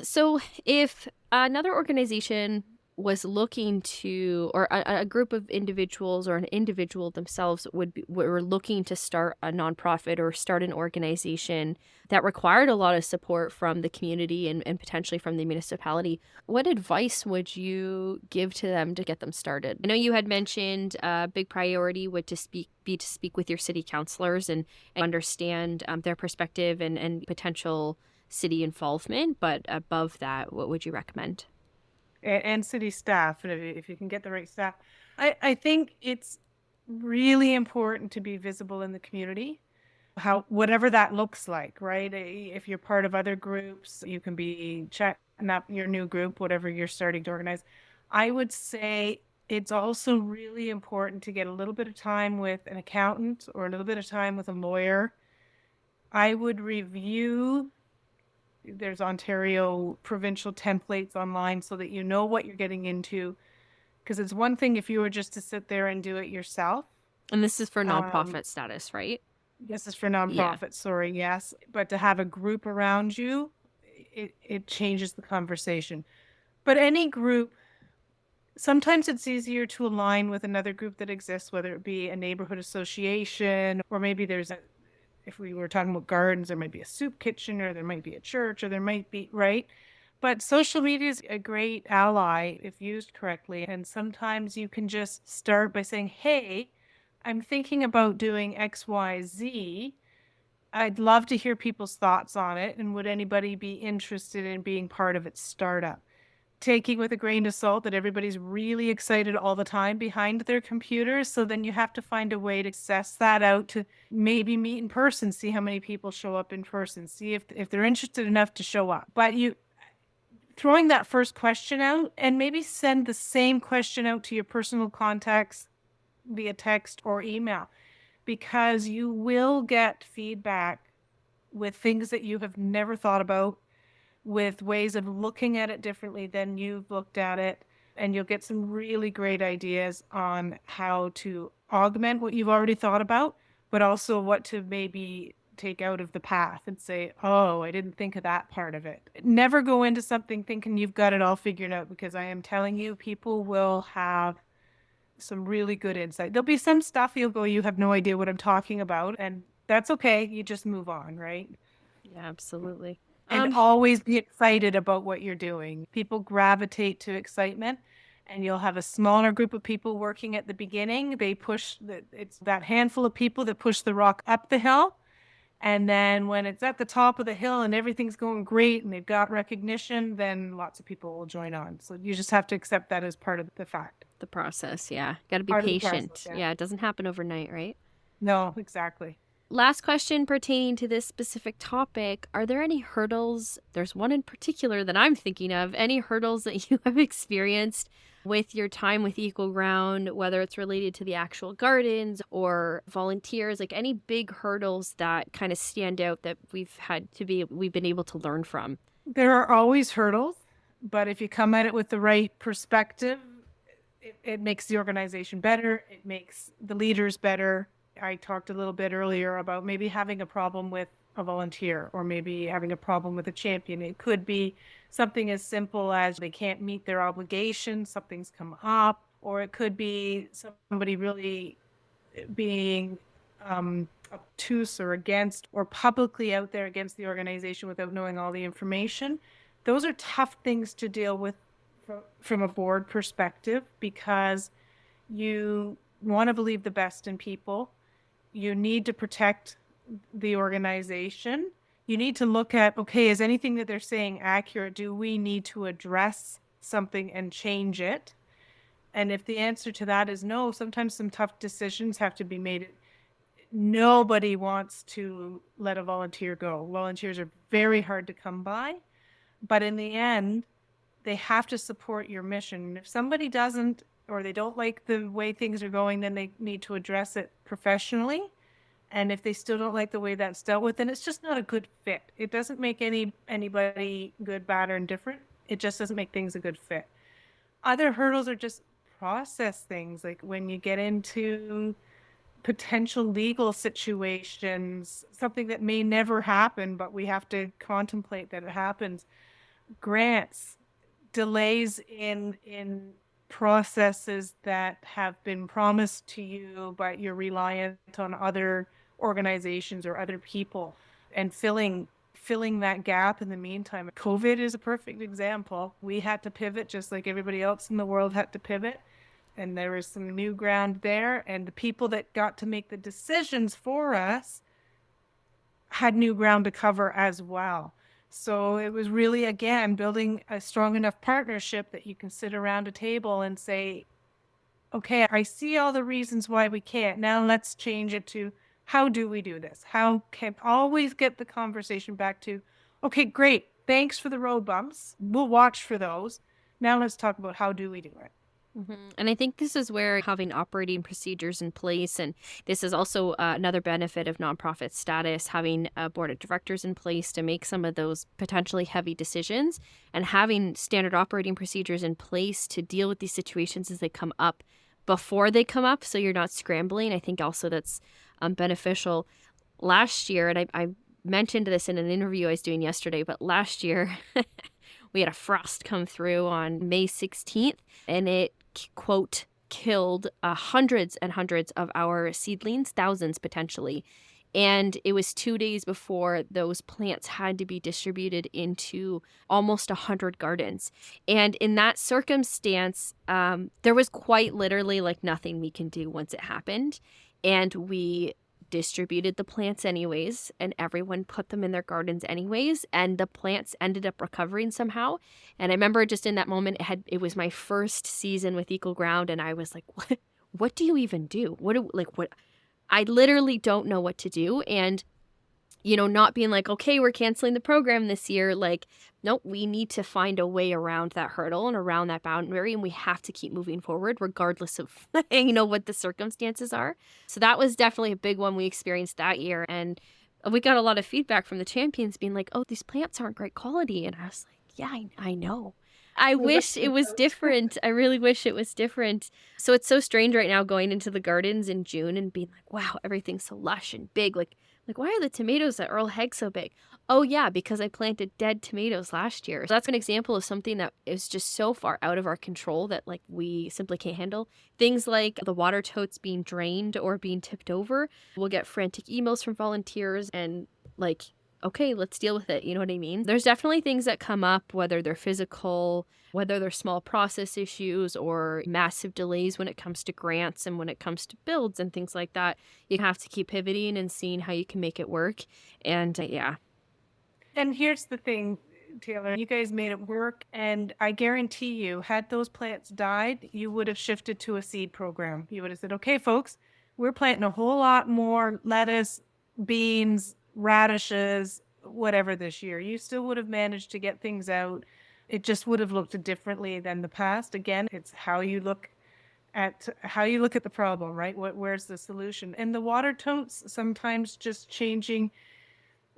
So if another organization was looking to, or a group of individuals or an individual themselves were looking to start a nonprofit or start an organization that required a lot of support from the community and potentially from the municipality, what advice would you give to them to get them started? I know you had mentioned a big priority would to speak with your city councilors and understand their perspective and potential city involvement. But above that, what would you recommend? And city staff, and if you can get the right staff. I think it's really important to be visible in the community, whatever that looks like, right? If you're part of other groups, you can be chatting up your new group, whatever you're starting to organize. I would say it's also really important to get a little bit of time with an accountant or a little bit of time with a lawyer. I would review, there's Ontario provincial templates online so that you know what you're getting into. Because it's one thing if you were just to sit there and do it yourself. And this is for Um, nonprofit status, right? this is for Yeah. nonprofit, sorry, yes. But to have a group around you, it changes the conversation. But any group, sometimes it's easier to align with another group that exists, whether it be a neighborhood association, or maybe if we were talking about gardens, there might be a soup kitchen, or there might be a church, or there might be, right? But social media is a great ally if used correctly. And sometimes you can just start by saying, hey, I'm thinking about doing XYZ. I'd love to hear people's thoughts on it. And would anybody be interested in being part of its startup? Taking with a grain of salt that everybody's really excited all the time behind their computers. So then you have to find a way to assess that out, to maybe meet in person, see how many people show up in person, see if they're interested enough to show up. But throwing that first question out, and maybe send the same question out to your personal contacts via text or email, because you will get feedback with things that you have never thought about, with ways of looking at it differently than you've looked at it. And you'll get some really great ideas on how to augment what you've already thought about, but also what to maybe take out of the path and say, oh, I didn't think of that part of it. Never go into something thinking you've got it all figured out, because I am telling you, people will have some really good insight. There'll be some stuff you'll go, you have no idea what I'm talking about. And that's okay. You just move on, right? Yeah, absolutely. And always be excited about what you're doing. People gravitate to excitement, and you'll have a smaller group of people working at the beginning. It's that handful of people that push the rock up the hill. And then when it's at the top of the hill and everything's going great and they've got recognition, then lots of people will join on. So you just have to accept that as part of the fact. The process, yeah. Got to be Part of the process, patient. yeah. Yeah, it doesn't happen overnight, right? No, exactly. Last question pertaining to this specific topic. Are there any hurdles? There's one in particular that I'm thinking of. Any hurdles that you have experienced with your time with Equal Ground, whether it's related to the actual gardens or volunteers, like any big hurdles that kind of stand out that we've been able to learn from? There are always hurdles, but if you come at it with the right perspective, it makes the organization better. It makes the leaders better. I talked a little bit earlier about maybe having a problem with a volunteer, or maybe having a problem with a champion. It could be something as simple as they can't meet their obligations, something's come up, or it could be somebody really being obtuse or against, or publicly out there against the organization without knowing all the information. Those are tough things to deal with from a board perspective, because you want to believe the best in people. You need to protect the organization. You need to look at, okay, is anything that they're saying accurate? Do we need to address something and change it? And if the answer to that is no, sometimes some tough decisions have to be made. Nobody wants to let a volunteer go. Volunteers are very hard to come by, but in the end, they have to support your mission. If somebody doesn't, or they don't like the way things are going, then they need to address it professionally. And if they still don't like the way that's dealt with, then it's just not a good fit. It doesn't make anybody good, bad, or indifferent. It just doesn't make things a good fit. Other hurdles are just process things, like when you get into potential legal situations, something that may never happen, but we have to contemplate that it happens. Grants, delays in processes that have been promised to you, but you're reliant on other organizations or other people, and filling that gap in the meantime. COVID is a perfect example. We had to pivot just like everybody else in the world had to pivot. And there was some new ground there. And the people that got to make the decisions for us had new ground to cover as well. So it was really, again, building a strong enough partnership that you can sit around a table and say, okay, I see all the reasons why we can't. Now let's change it to, how do we do this? How can always get the conversation back to, okay, great. Thanks for the road bumps. We'll watch for those. Now let's talk about how do we do it? And I think this is where having operating procedures in place, and this is also another benefit of nonprofit status, having a board of directors in place to make some of those potentially heavy decisions, and having standard operating procedures in place to deal with these situations as they come up before they come up, so you're not scrambling. I think also that's beneficial. Last year, and I mentioned this in an interview I was doing yesterday, but last year we had a frost come through on May 16th, and it, quote, killed hundreds and hundreds of our seedlings, thousands potentially. And it was 2 days before those plants had to be distributed into almost 100 gardens. And in that circumstance, there was quite literally like nothing we can do once it happened. And we distributed the plants anyways, and everyone put them in their gardens anyways, and the plants ended up recovering somehow. And I remember just in that moment, it was my first season with Equal Ground, and I was like, what do you even do? What I literally don't know what to do. And not being like, okay, we're canceling the program this year. Like, nope, we need to find a way around that hurdle and around that boundary. And we have to keep moving forward regardless of, what the circumstances are. So that was definitely a big one we experienced that year. And we got a lot of feedback from the champions being like, oh, these plants aren't great quality. And I was like, yeah, I know. I wish it was different. I really wish it was different. So it's so strange right now going into the gardens in June and being like, wow, everything's so lush and big. Like, why are the tomatoes at Earl Haig so big? Oh, yeah, because I planted dead tomatoes last year. So that's an example of something that is just so far out of our control that, like, we simply can't handle. Things like the water totes being drained or being tipped over. We'll get frantic emails from volunteers and, like, okay, let's deal with it. You know what I mean? There's definitely things that come up, whether they're physical, whether they're small process issues or massive delays when it comes to grants and when it comes to builds and things like that. You have to keep pivoting and seeing how you can make it work. And yeah. And here's the thing, Taylor, you guys made it work. And I guarantee you, had those plants died, you would have shifted to a seed program. You would have said, okay, folks, we're planting a whole lot more lettuce, beans, radishes, whatever this year. You still would have managed to get things out. It just would have looked differently than the past. Again, it's how you look at the problem, right? Where's the solution? And the water totes, sometimes just changing,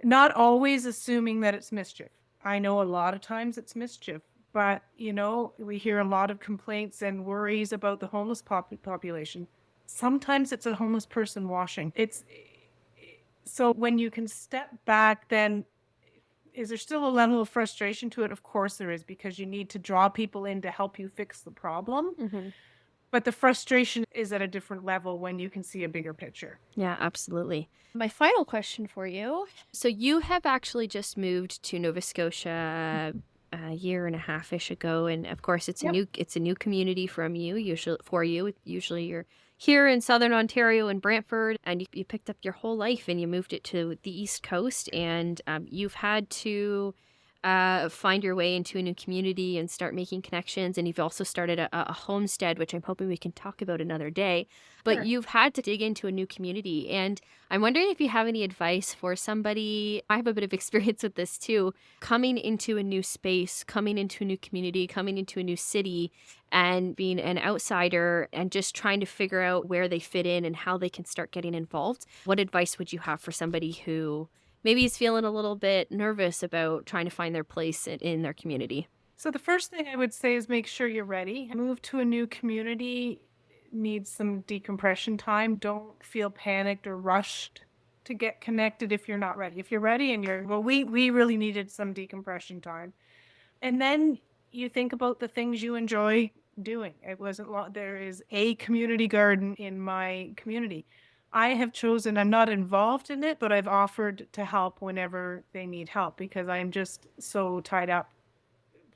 not always assuming that it's mischief. I know a lot of times it's mischief, but we hear a lot of complaints and worries about the homeless population. Sometimes it's a homeless person washing. So when you can step back, then is there still a level of frustration to it? Of course there is, because you need to draw people in to help you fix the problem. Mm-hmm. But the frustration is at a different level when you can see a bigger picture. Yeah, absolutely. My final question for you. So you have actually just moved to Nova Scotia a year and a half-ish ago, and of course it's a new community from you. Usually you're here in Southern Ontario in Brantford, and you picked up your whole life and you moved it to the East Coast, and you've had to find your way into a new community and start making connections. And you've also started a homestead, which I'm hoping we can talk about another day. But Sure. you've had to dig into a new community. And I'm wondering if you have any advice for somebody. I have a bit of experience with this too, coming into a new space, coming into a new community, coming into a new city, and being an outsider and just trying to figure out where they fit in and how they can start getting involved. What advice would you have for somebody who maybe is feeling a little bit nervous about trying to find their place in their community? So the first thing I would say is make sure you're ready. Move to a new community needs some decompression time. Don't feel panicked or rushed to get connected if you're not ready. If you're ready and we really needed some decompression time. And then you think about the things you enjoy doing. It wasn't long. There is a community garden in my community. I have chosen, I'm not involved in it, but I've offered to help whenever they need help because I am just so tied up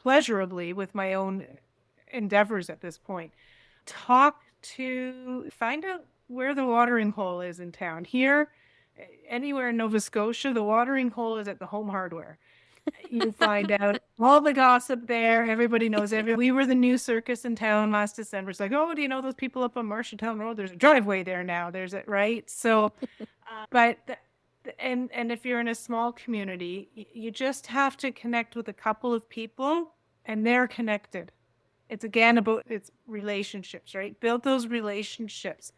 pleasurably with my own endeavors at this point. Find out where the watering hole is in town. Here, anywhere in Nova Scotia, the watering hole is at the Home Hardware. You find out all the gossip there. Everybody knows We were the new circus in town last December. It's like, oh, do you know those people up on Marshalltown Road? There's a driveway there now. There's it, right? So, but and if you're in a small community, you just have to connect with a couple of people, and they're connected. It's again about it's relationships, right? Build those relationships.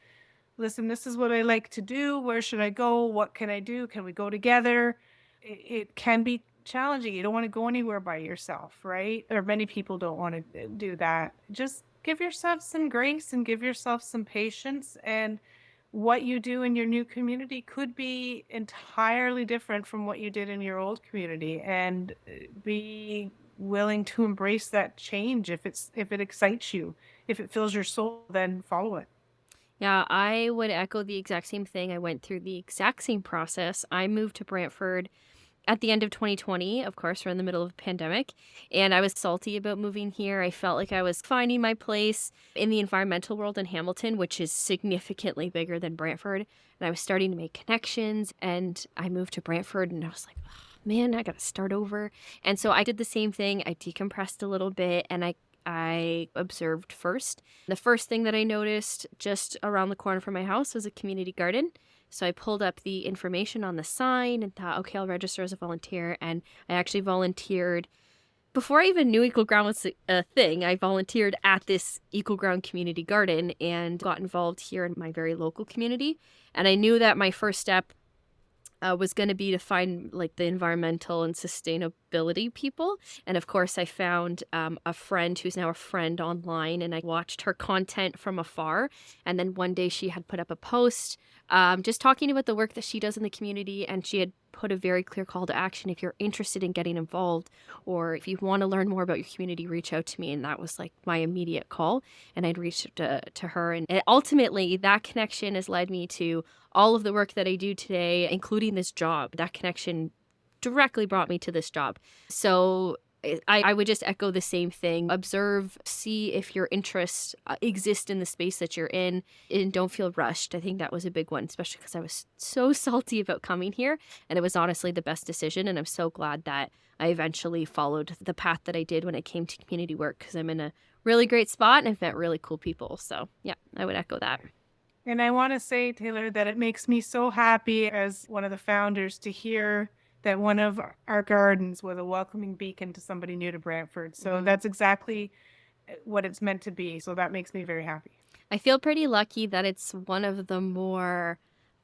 Listen, this is what I like to do. Where should I go? What can I do? Can we go together? It can be challenging. You don't want to go anywhere by yourself, right? Or many people don't want to do that. Just give yourself some grace and give yourself some patience. And what you do in your new community could be entirely different from what you did in your old community. And be willing to embrace that change if it excites you. If it fills your soul, then follow it. Yeah, I would echo the exact same thing. I went through the exact same process. I moved to Brantford at the end of 2020. Of course, we're in the middle of a pandemic, and I was salty about moving here. I felt like I was finding my place in the environmental world in Hamilton, which is significantly bigger than Brantford. And I was starting to make connections, and I moved to Brantford, and I was like, oh, man, I got to start over. And so I did the same thing. I decompressed a little bit, and I observed first. The first thing that I noticed just around the corner from my house was a community garden. So I pulled up the information on the sign and thought, okay, I'll register as a volunteer. And I actually volunteered before I even knew Equal Ground was a thing. I volunteered at this Equal Ground community garden and got involved here in my very local community. And I knew that my first step was going to be to find like the environmental and sustainability people. And of course, I found a friend who's now a friend online, and I watched her content from afar. And then one day she had put up a post just talking about the work that she does in the community. And she had put a very clear call to action. If you're interested in getting involved, or if you want to learn more about your community, reach out to me. And that was like my immediate call. And I'd reached to her. And ultimately, that connection has led me to all of the work that I do today, including this job. That connection directly brought me to this job. So I would just echo the same thing. Observe, see if your interests exist in the space that you're in, and don't feel rushed. I think that was a big one, especially because I was so salty about coming here, and it was honestly the best decision. And I'm so glad that I eventually followed the path that I did when it came to community work, because I'm in a really great spot and I've met really cool people. So yeah, I would echo that. And I want to say, Taylor, that it makes me so happy as one of the founders to hear that one of our gardens was a welcoming beacon to somebody new to Brantford. So that's exactly what it's meant to be. So that makes me very happy. I feel pretty lucky that it's one of the more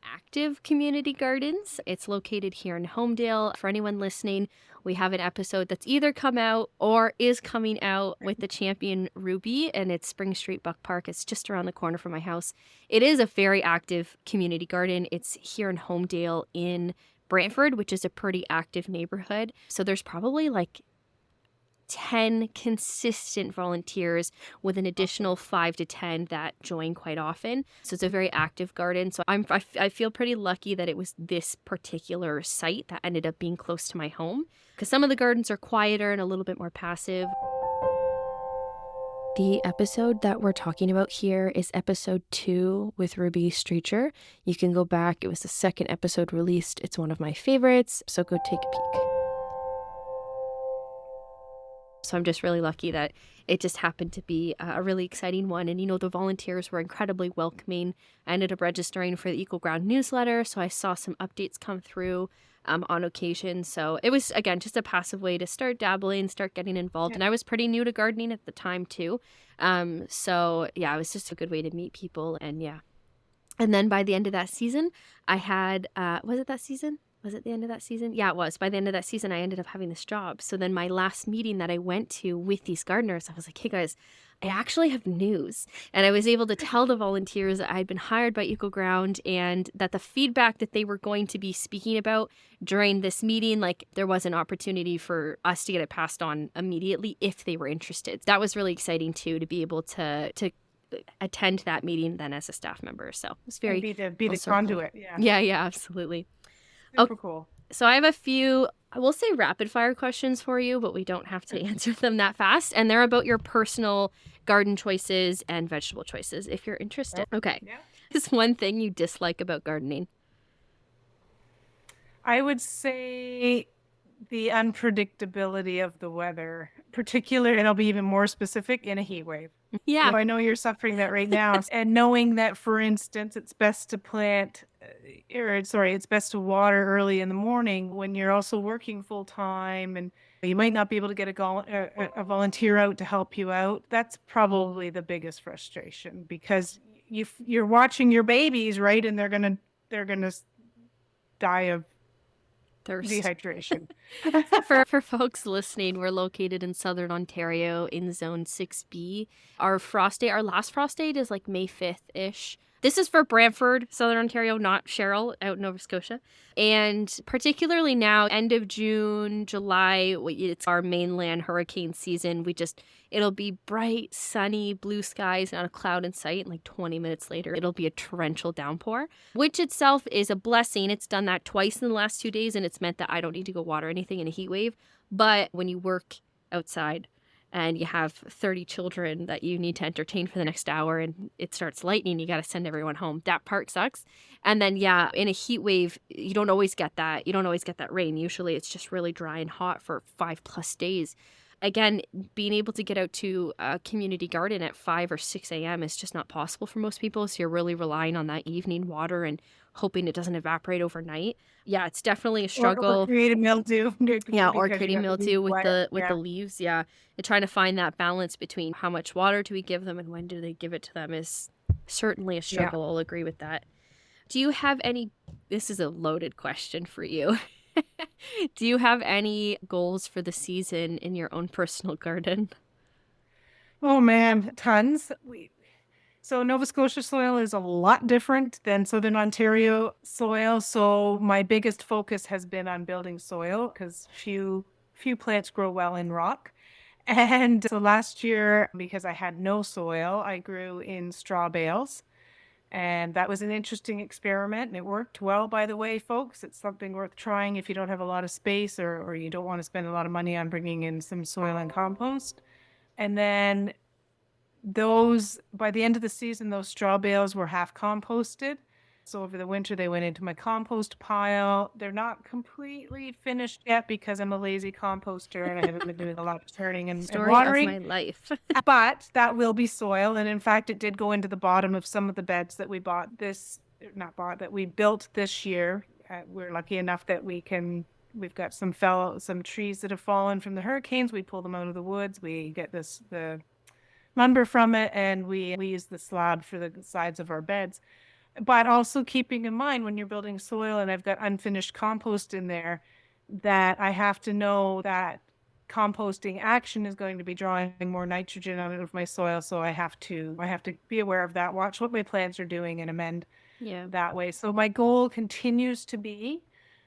active community gardens. It's located here in Homedale. For anyone listening, we have an episode that's either come out or is coming out with the champion Ruby, and it's Spring Street Buck Park. It's just around the corner from my house. It is a very active community garden. It's here in Homedale in Brantford, which is a pretty active neighborhood. So there's probably like 10 consistent volunteers with an additional 5 to 10 that join quite often. So it's a very active garden. So I feel pretty lucky that it was this particular site that ended up being close to my home, because some of the gardens are quieter and a little bit more passive. The episode that we're talking about here is episode 2 with Ruby Streecher. You can go back. It was the second episode released. It's one of my favorites, so go take a peek. So I'm just really lucky that it just happened to be a really exciting one. And, the volunteers were incredibly welcoming. I ended up registering for the Equal Ground newsletter, so I saw some updates come through on occasion. So it was, again, just a passive way to start dabbling, start getting involved. Yeah. And I was pretty new to gardening at the time, too. So, yeah, it was just a good way to meet people. And, yeah. And then by the end of that season, I had, was it that season? Was it the end of that season? Yeah, it was. By the end of that season, I ended up having this job. So then my last meeting that I went to with these gardeners, I was like, hey guys, I actually have news. And I was able to tell the volunteers that I'd been hired by Equal Ground and that the feedback that they were going to be speaking about during this meeting, like there was an opportunity for us to get it passed on immediately if they were interested. That was really exciting too, to be able to attend that meeting then as a staff member. So it was very be the conduit. Yeah, absolutely. Super cool. So I have a few, I will say rapid fire questions for you, but we don't have to answer them that fast. And they're about your personal garden choices and vegetable choices if you're interested. Okay. Yeah. Is one thing you dislike about gardening? I would say the unpredictability of the weather, particularly, and I'll be even more specific, in a heat wave. Yeah. I know you're suffering that right now. And knowing that, for instance, it's best to it's best to water early in the morning when you're also working full time and you might not be able to get a volunteer out to help you out. That's probably the biggest frustration because you're watching your babies, right? And they're gonna die of Thirst. Dehydration. For folks listening, we're located in southern Ontario in zone 6B. Our last frost date is like May 5th-ish. This is for Brantford, southern Ontario, not Cheryl out in Nova Scotia. And particularly now, end of June, July, it's our mainland hurricane season. It'll be bright, sunny, blue skies, not a cloud in sight. And like 20 minutes later, it'll be a torrential downpour, which itself is a blessing. It's done that twice in the last 2 days, and it's meant that I don't need to go water anything in a heat wave. But when you work outside and you have 30 children that you need to entertain for the next hour and it starts lightning, you got to send everyone home. That part sucks. And then, yeah, in a heat wave, you don't always get that. You don't always get that rain. Usually it's just really dry and hot for 5+ days. Again, being able to get out to a community garden at 5 or 6 a.m. is just not possible for most people. So you're really relying on that evening water and hoping it doesn't evaporate overnight. Yeah, it's definitely a struggle. Or creating mildew. Yeah, or creating mildew with the leaves. Yeah, and trying to find that balance between how much water do we give them and when do they give it to them is certainly a struggle. Yeah. I'll agree with that. Do you have this is a loaded question for you. Do you have any goals for the season in your own personal garden? Oh man, tons. So Nova Scotia soil is a lot different than Southern Ontario soil. So my biggest focus has been on building soil because few plants grow well in rock. And so last year, because I had no soil, I grew in straw bales. And that was an interesting experiment, and it worked well, by the way, folks. It's something worth trying if you don't have a lot of space or you don't want to spend a lot of money on bringing in some soil and compost. And then by the end of the season, those straw bales were half composted. So over the winter, they went into my compost pile. They're not completely finished yet because I'm a lazy composter and I haven't been doing a lot of turning and watering. Story of my life. But that will be soil. And in fact, it did go into the bottom of some of the beds that we that we built this year. We're lucky enough that we've got some trees that have fallen from the hurricanes. We pull them out of the woods. We get the lumber from it, and we use the slab for the sides of our beds. But also keeping in mind when you're building soil and I've got unfinished compost in there, that I have to know that composting action is going to be drawing more nitrogen out of my soil. So I have to be aware of that, watch what my plants are doing and amend that way. So my goal continues to be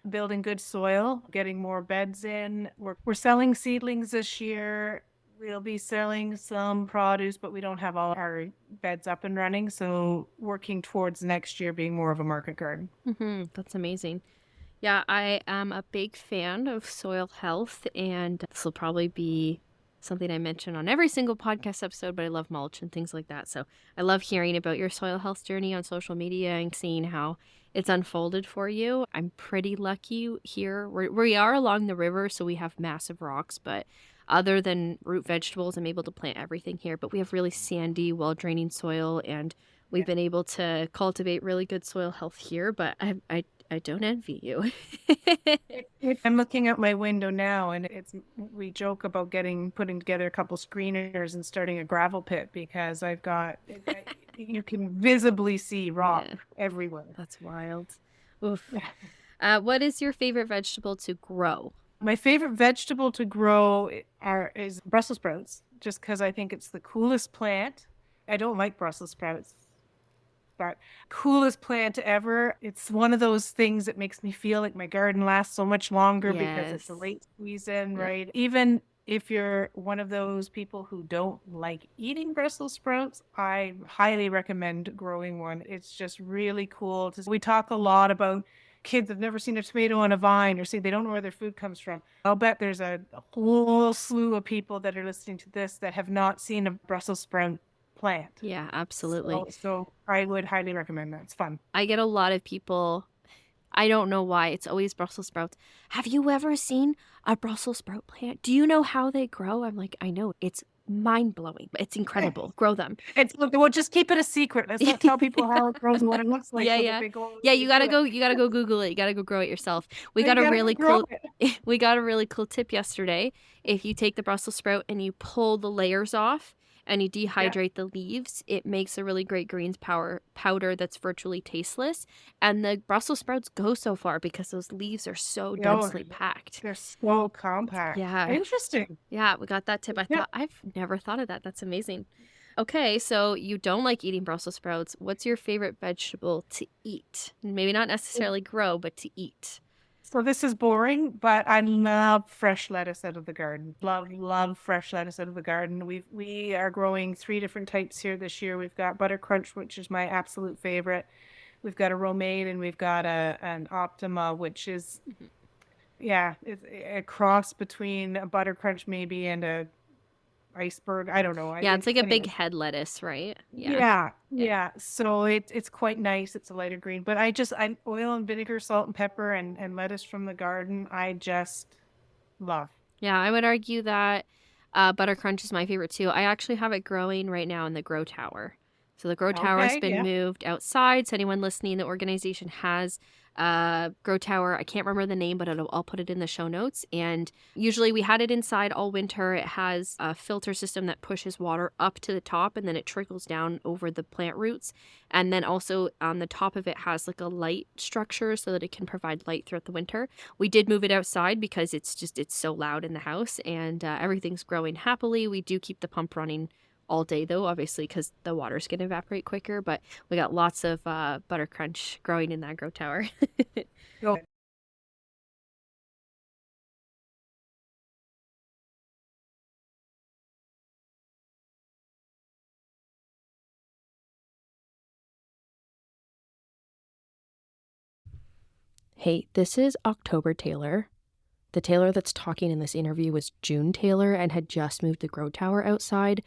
building good soil, getting more beds in. We're selling seedlings this year. We'll be selling some produce, but we don't have all our beds up and running. So working towards next year being more of a market garden. Mm-hmm. That's amazing. Yeah, I am a big fan of soil health, and this will probably be something I mention on every single podcast episode, but I love mulch and things like that. So I love hearing about your soil health journey on social media and seeing how it's unfolded for you. I'm pretty lucky here. We are along the river, so we have massive rocks, but other than root vegetables, I'm able to plant everything here. But we have really sandy, well-draining soil, and we've been able to cultivate really good soil health here, but I don't envy you. I'm looking out my window now, and we joke about putting together a couple screeners and starting a gravel pit because you can visibly see rock Yeah. everywhere. That's wild. Oof. What is your favorite vegetable to grow? My favorite vegetable to grow is Brussels sprouts, just because I think it's the coolest plant. I don't like Brussels sprouts, but coolest plant ever. It's one of those things that makes me feel like my garden lasts so much longer because it's a Yes. late season, Yep. right? Even if you're one of those people who don't like eating Brussels sprouts, I highly recommend growing one. It's just really cool. We talk a lot about kids have never seen a tomato on a vine or they don't know where their food comes from. I'll bet there's a whole slew of people that are listening to this that have not seen a Brussels sprout plant. Yeah, absolutely. So I would highly recommend that. It's fun. I get a lot of people, I don't know why, it's always Brussels sprouts. Have you ever seen a Brussels sprout plant? Do you know how they grow? I'm like, I know. It's mind-blowing, but it's incredible. Grow them. We'll just keep it a secret. Let's not tell people how it grows and what it looks like. Yeah, So yeah. that they go Yeah, you gotta go Google it. You gotta go grow it yourself. We got a really cool we got a really cool tip yesterday. If you take the Brussels sprout and you pull the layers off and you dehydrate the leaves, it makes a really great greens powder that's virtually tasteless. And the Brussels sprouts go so far because those leaves are so densely packed. They're so compact. Yeah. Interesting. Yeah, we got that tip. I thought I've never thought of that. That's amazing. Okay, so you don't like eating Brussels sprouts. What's your favorite vegetable to eat? Maybe not necessarily grow, but to eat. So this is boring, but I love fresh lettuce out of the garden. Love fresh lettuce out of the garden. We are growing 3 different types here this year. We've got Butter Crunch, which is my absolute favorite. We've got a romaine, and we've got an Optima, which is it's a cross between a Butter Crunch maybe and a iceberg. I don't know. Yeah, it's like a big head lettuce, right? Yeah. So it's quite nice. It's a lighter green, but I oil and vinegar, salt and pepper, and lettuce from the garden. I just love. Yeah, I would argue that Butter Crunch is my favorite too. I actually have it growing right now in the grow tower. So the grow tower has been moved outside. So anyone listening, the organization has grow tower. I can't remember the name, but I'll put it in the show notes. And usually we had it inside all winter. It has a filter system that pushes water up to the top and then it trickles down over the plant roots. And then also on the top of it has like a light structure so that it can provide light throughout the winter. We did move it outside because it's so loud in the house and everything's growing happily. We do keep the pump running all day though, obviously, because the water's going to evaporate quicker, but we got lots of Butter Crunch growing in that grow tower. Hey, this is October Taylor. The Taylor that's talking in this interview was June Taylor and had just moved the grow tower outside.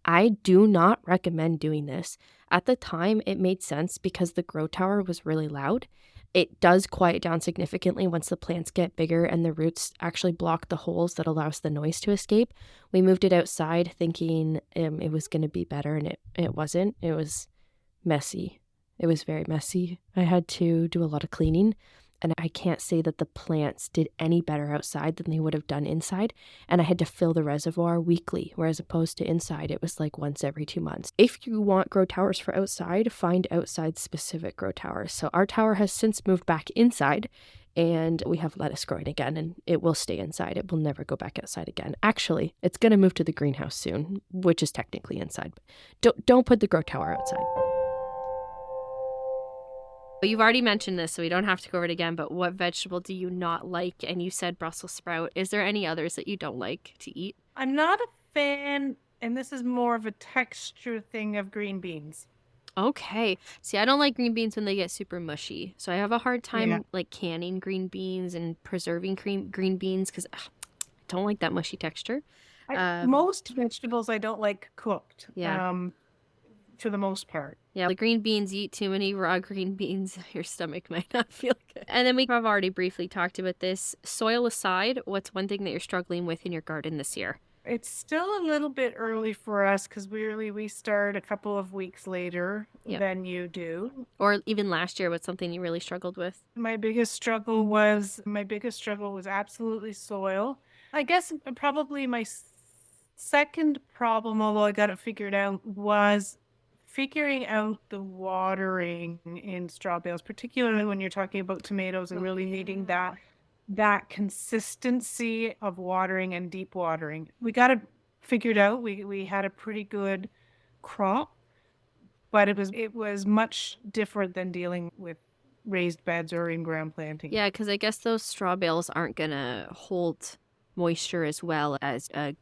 I do not recommend doing this. At the time, it made sense because the grow tower was really loud. It does quiet down significantly once the plants get bigger and the roots actually block the holes that allows the noise to escape. We moved it outside thinking it was going to be better, and it wasn't. It was messy. It was very messy. I had to do a lot of cleaning. And I can't say that the plants did any better outside than they would have done inside. And I had to fill the reservoir weekly, whereas opposed to inside, it was like once every 2 months. If you want grow towers for outside, find outside specific grow towers. So our tower has since moved back inside and we have lettuce growing again and it will stay inside. It will never go back outside again. Actually, it's going to move to the greenhouse soon, which is technically inside. But don't put the grow tower outside. You've already mentioned this, so we don't have to go over it again, but what vegetable do you not like? And you said Brussels sprout. Is there any others that you don't like to eat? I'm not a fan, and this is more of a texture thing, of green beans. Okay. See, I don't like green beans when they get super mushy. So I have a hard time like canning green beans and preserving green beans because I don't like that mushy texture. Most vegetables I don't like cooked. Yeah. To the most part. Yeah, the green beans, you eat too many raw green beans, your stomach might not feel good. And then we have already briefly talked about this. Soil aside, what's one thing that you're struggling with in your garden this year? It's still a little bit early for us because we start a couple of weeks later Yep. than you do. Or even last year, what's something you really struggled with? My biggest struggle was absolutely soil. I guess probably my second problem, although I got it figured out, was figuring out the watering in straw bales, particularly when you're talking about tomatoes and really needing that consistency of watering and deep watering. We got it figured out. We had a pretty good crop, but it was much different than dealing with raised beds or in-ground planting. Yeah, because I guess those straw bales aren't going to hold moisture as well as a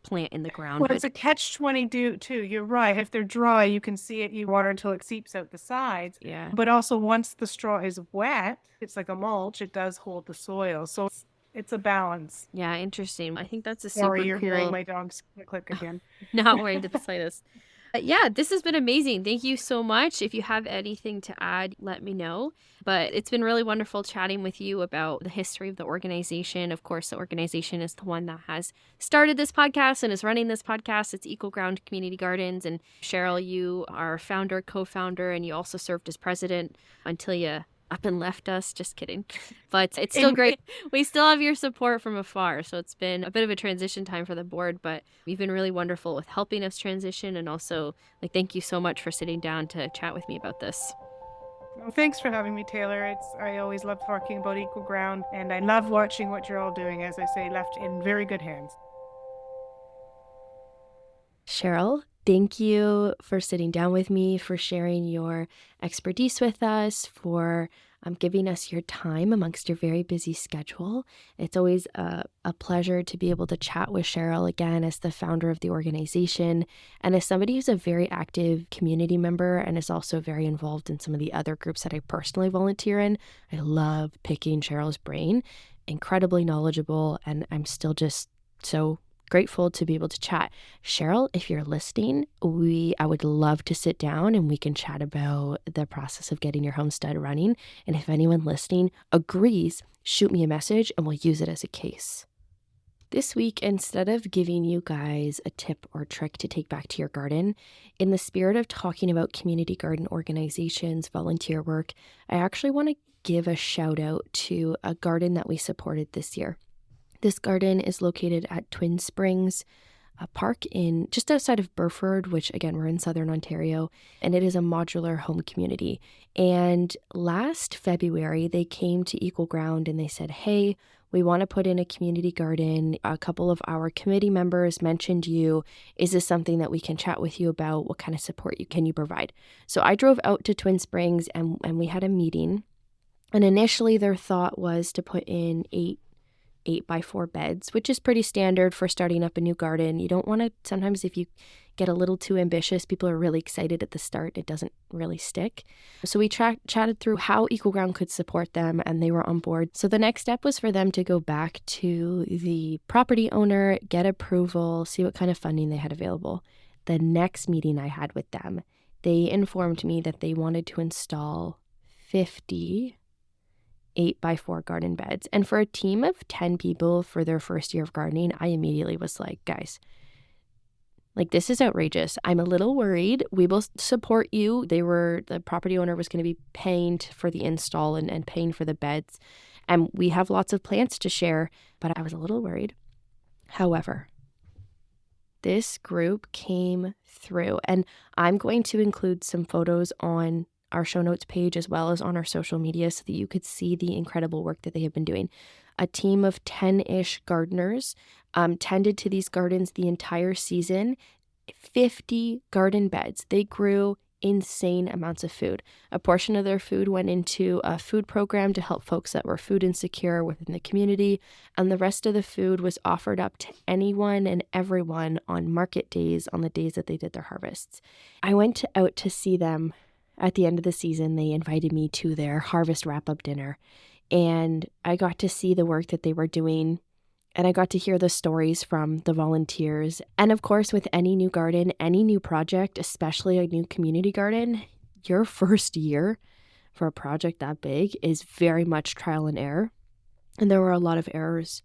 plant in the ground. Well, it's a catch-22 too. You're right. If they're dry, you can see it. You water until it seeps out the sides. Yeah. But also, once the straw is wet, it's like a mulch. It does hold the soil. So it's a balance. Yeah, interesting. I think that's a super Sorry, you're cool... hearing my dogs click again. Not worried the slightest. Yeah, this has been amazing. Thank you so much. If you have anything to add, let me know. But it's been really wonderful chatting with you about the history of the organization. Of course, the organization is the one that has started this podcast and is running this podcast. It's Equal Ground Community Gardens. And Cheryl, you are founder, co-founder, and you also served as president until you up and left us. Just kidding. But it's still great. We still have your support from afar. So it's been a bit of a transition time for the board, but you've been really wonderful with helping us transition. And also, thank you so much for sitting down to chat with me about this. Well, thanks for having me, Taylor. I always love talking about Equal Ground, and I love watching what you're all doing. As I say, left in very good hands. Cheryl, thank you for sitting down with me, for sharing your expertise with us, for giving us your time amongst your very busy schedule. It's always a pleasure to be able to chat with Cheryl again as the founder of the organization and as somebody who's a very active community member and is also very involved in some of the other groups that I personally volunteer in. I love picking Cheryl's brain, incredibly knowledgeable, and I'm still just so grateful to be able to chat. Cheryl, if you're listening, I would love to sit down and we can chat about the process of getting your homestead running. And if anyone listening agrees, shoot me a message and we'll use it as a case. This week, instead of giving you guys a tip or trick to take back to your garden, in the spirit of talking about community garden organizations, volunteer work, I actually want to give a shout out to a garden that we supported this year. This garden is located at Twin Springs Park in just outside of Burford, which again, we're in Southern Ontario, and it is a modular home community. And last February, they came to Equal Ground and they said, hey, we want to put in a community garden. A couple of our committee members mentioned you. Is this something that we can chat with you about? What kind of support can you provide? So I drove out to Twin Springs and we had a meeting. And initially their thought was to put in 8x4 beds, which is pretty standard for starting up a new garden. You don't want to, sometimes if you get a little too ambitious, people are really excited at the start. It doesn't really stick. So we chatted through how Equal Ground could support them and they were on board. So the next step was for them to go back to the property owner, get approval, see what kind of funding they had available. The next meeting I had with them, they informed me that they wanted to install 50 8x4 garden beds. And for a team of 10 people for their first year of gardening, I immediately was like, guys, this is outrageous. I'm a little worried. We will support you. The property owner was going to be paying for the install and paying for the beds. And we have lots of plants to share, but I was a little worried. However, this group came through, and I'm going to include some photos on our show notes page as well as on our social media so that you could see the incredible work that they have been doing. A team of 10-ish gardeners tended to these gardens the entire season. 50 garden beds. They grew insane amounts of food. A portion of their food went into a food program to help folks that were food insecure within the community, and the rest of the food was offered up to anyone and everyone on market days, on the days that they did their harvests. I went out to see them at the end of the season. They invited me to their harvest wrap-up dinner, and I got to see the work that they were doing And I got to hear the stories from the volunteers. And of course, with any new garden, any new project, especially a new community garden, your first year for a project that big is very much trial and error. And there were a lot of errors,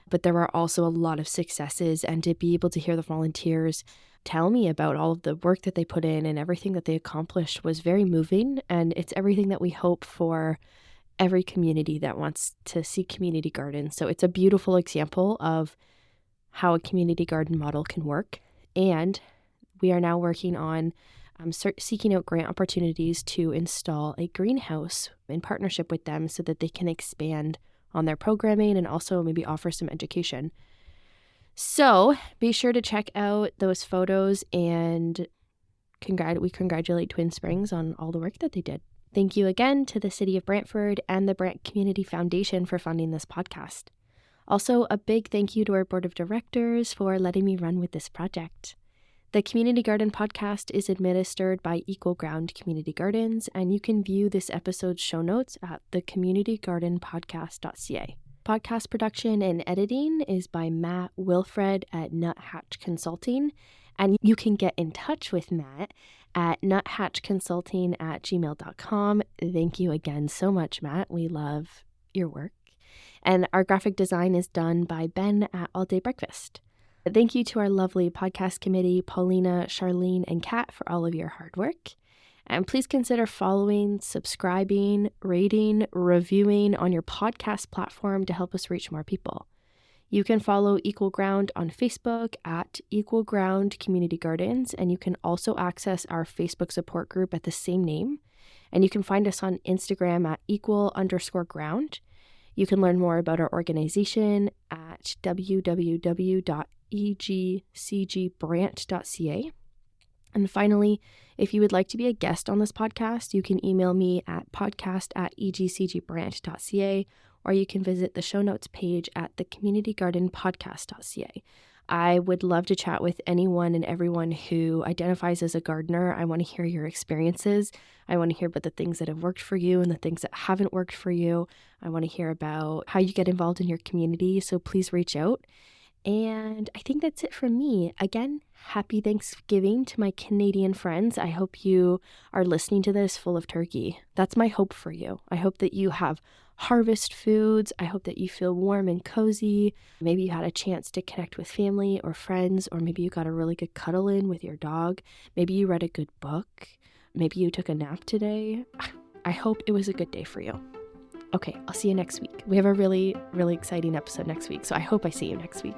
but there were also a lot of successes. And to be able to hear the volunteers tell me about all of the work that they put in and everything that they accomplished was very moving. And it's everything that we hope for every community that wants to see community gardens. So it's a beautiful example of how a community garden model can work. And we are now working on seeking out grant opportunities to install a greenhouse in partnership with them so that they can expand on their programming and also maybe offer some education. So be sure to check out those photos, and we congratulate Twin Springs on all the work that they did. Thank you again to the City of Brantford and the Brant Community Foundation for funding this podcast. Also, a big thank you to our board of directors for letting me run with this project. The Community Garden podcast is administered by Equal Ground Community Gardens, and you can view this episode's show notes at thecommunitygardenpodcast.ca. Podcast production and editing is by Matt Wilfred at Nuthatch Consulting, and you can get in touch with Matt at nuthatchconsulting@gmail.com. Thank you again so much, Matt. We love your work. And our graphic design is done by Ben at All Day Breakfast. Thank you to our lovely podcast committee, Paulina, Charlene, and Kat, for all of your hard work. And please consider following, subscribing, rating, reviewing on your podcast platform to help us reach more people. You can follow Equal Ground on Facebook at Equal Ground Community Gardens, and you can also access our Facebook support group at the same name. And you can find us on Instagram at equal_ground. You can learn more about our organization at www.egcgbrant.ca. And finally, if you would like to be a guest on this podcast, you can email me at podcast@egcgbrant.ca, or you can visit the show notes page at thecommunitygardenpodcast.ca. I would love to chat with anyone and everyone who identifies as a gardener. I want to hear your experiences. I want to hear about the things that have worked for you and the things that haven't worked for you. I want to hear about how you get involved in your community, so please reach out. And I think that's it from me. Again, happy Thanksgiving to my Canadian friends. I hope you are listening to this full of turkey. That's my hope for you. I hope that you have harvest foods. I hope that you feel warm and cozy. Maybe you had a chance to connect with family or friends, or maybe you got a really good cuddle in with your dog. Maybe you read a good book. Maybe you took a nap today. I hope it was a good day for you. Okay, I'll see you next week. We have a really, really exciting episode next week, so I hope I see you next week.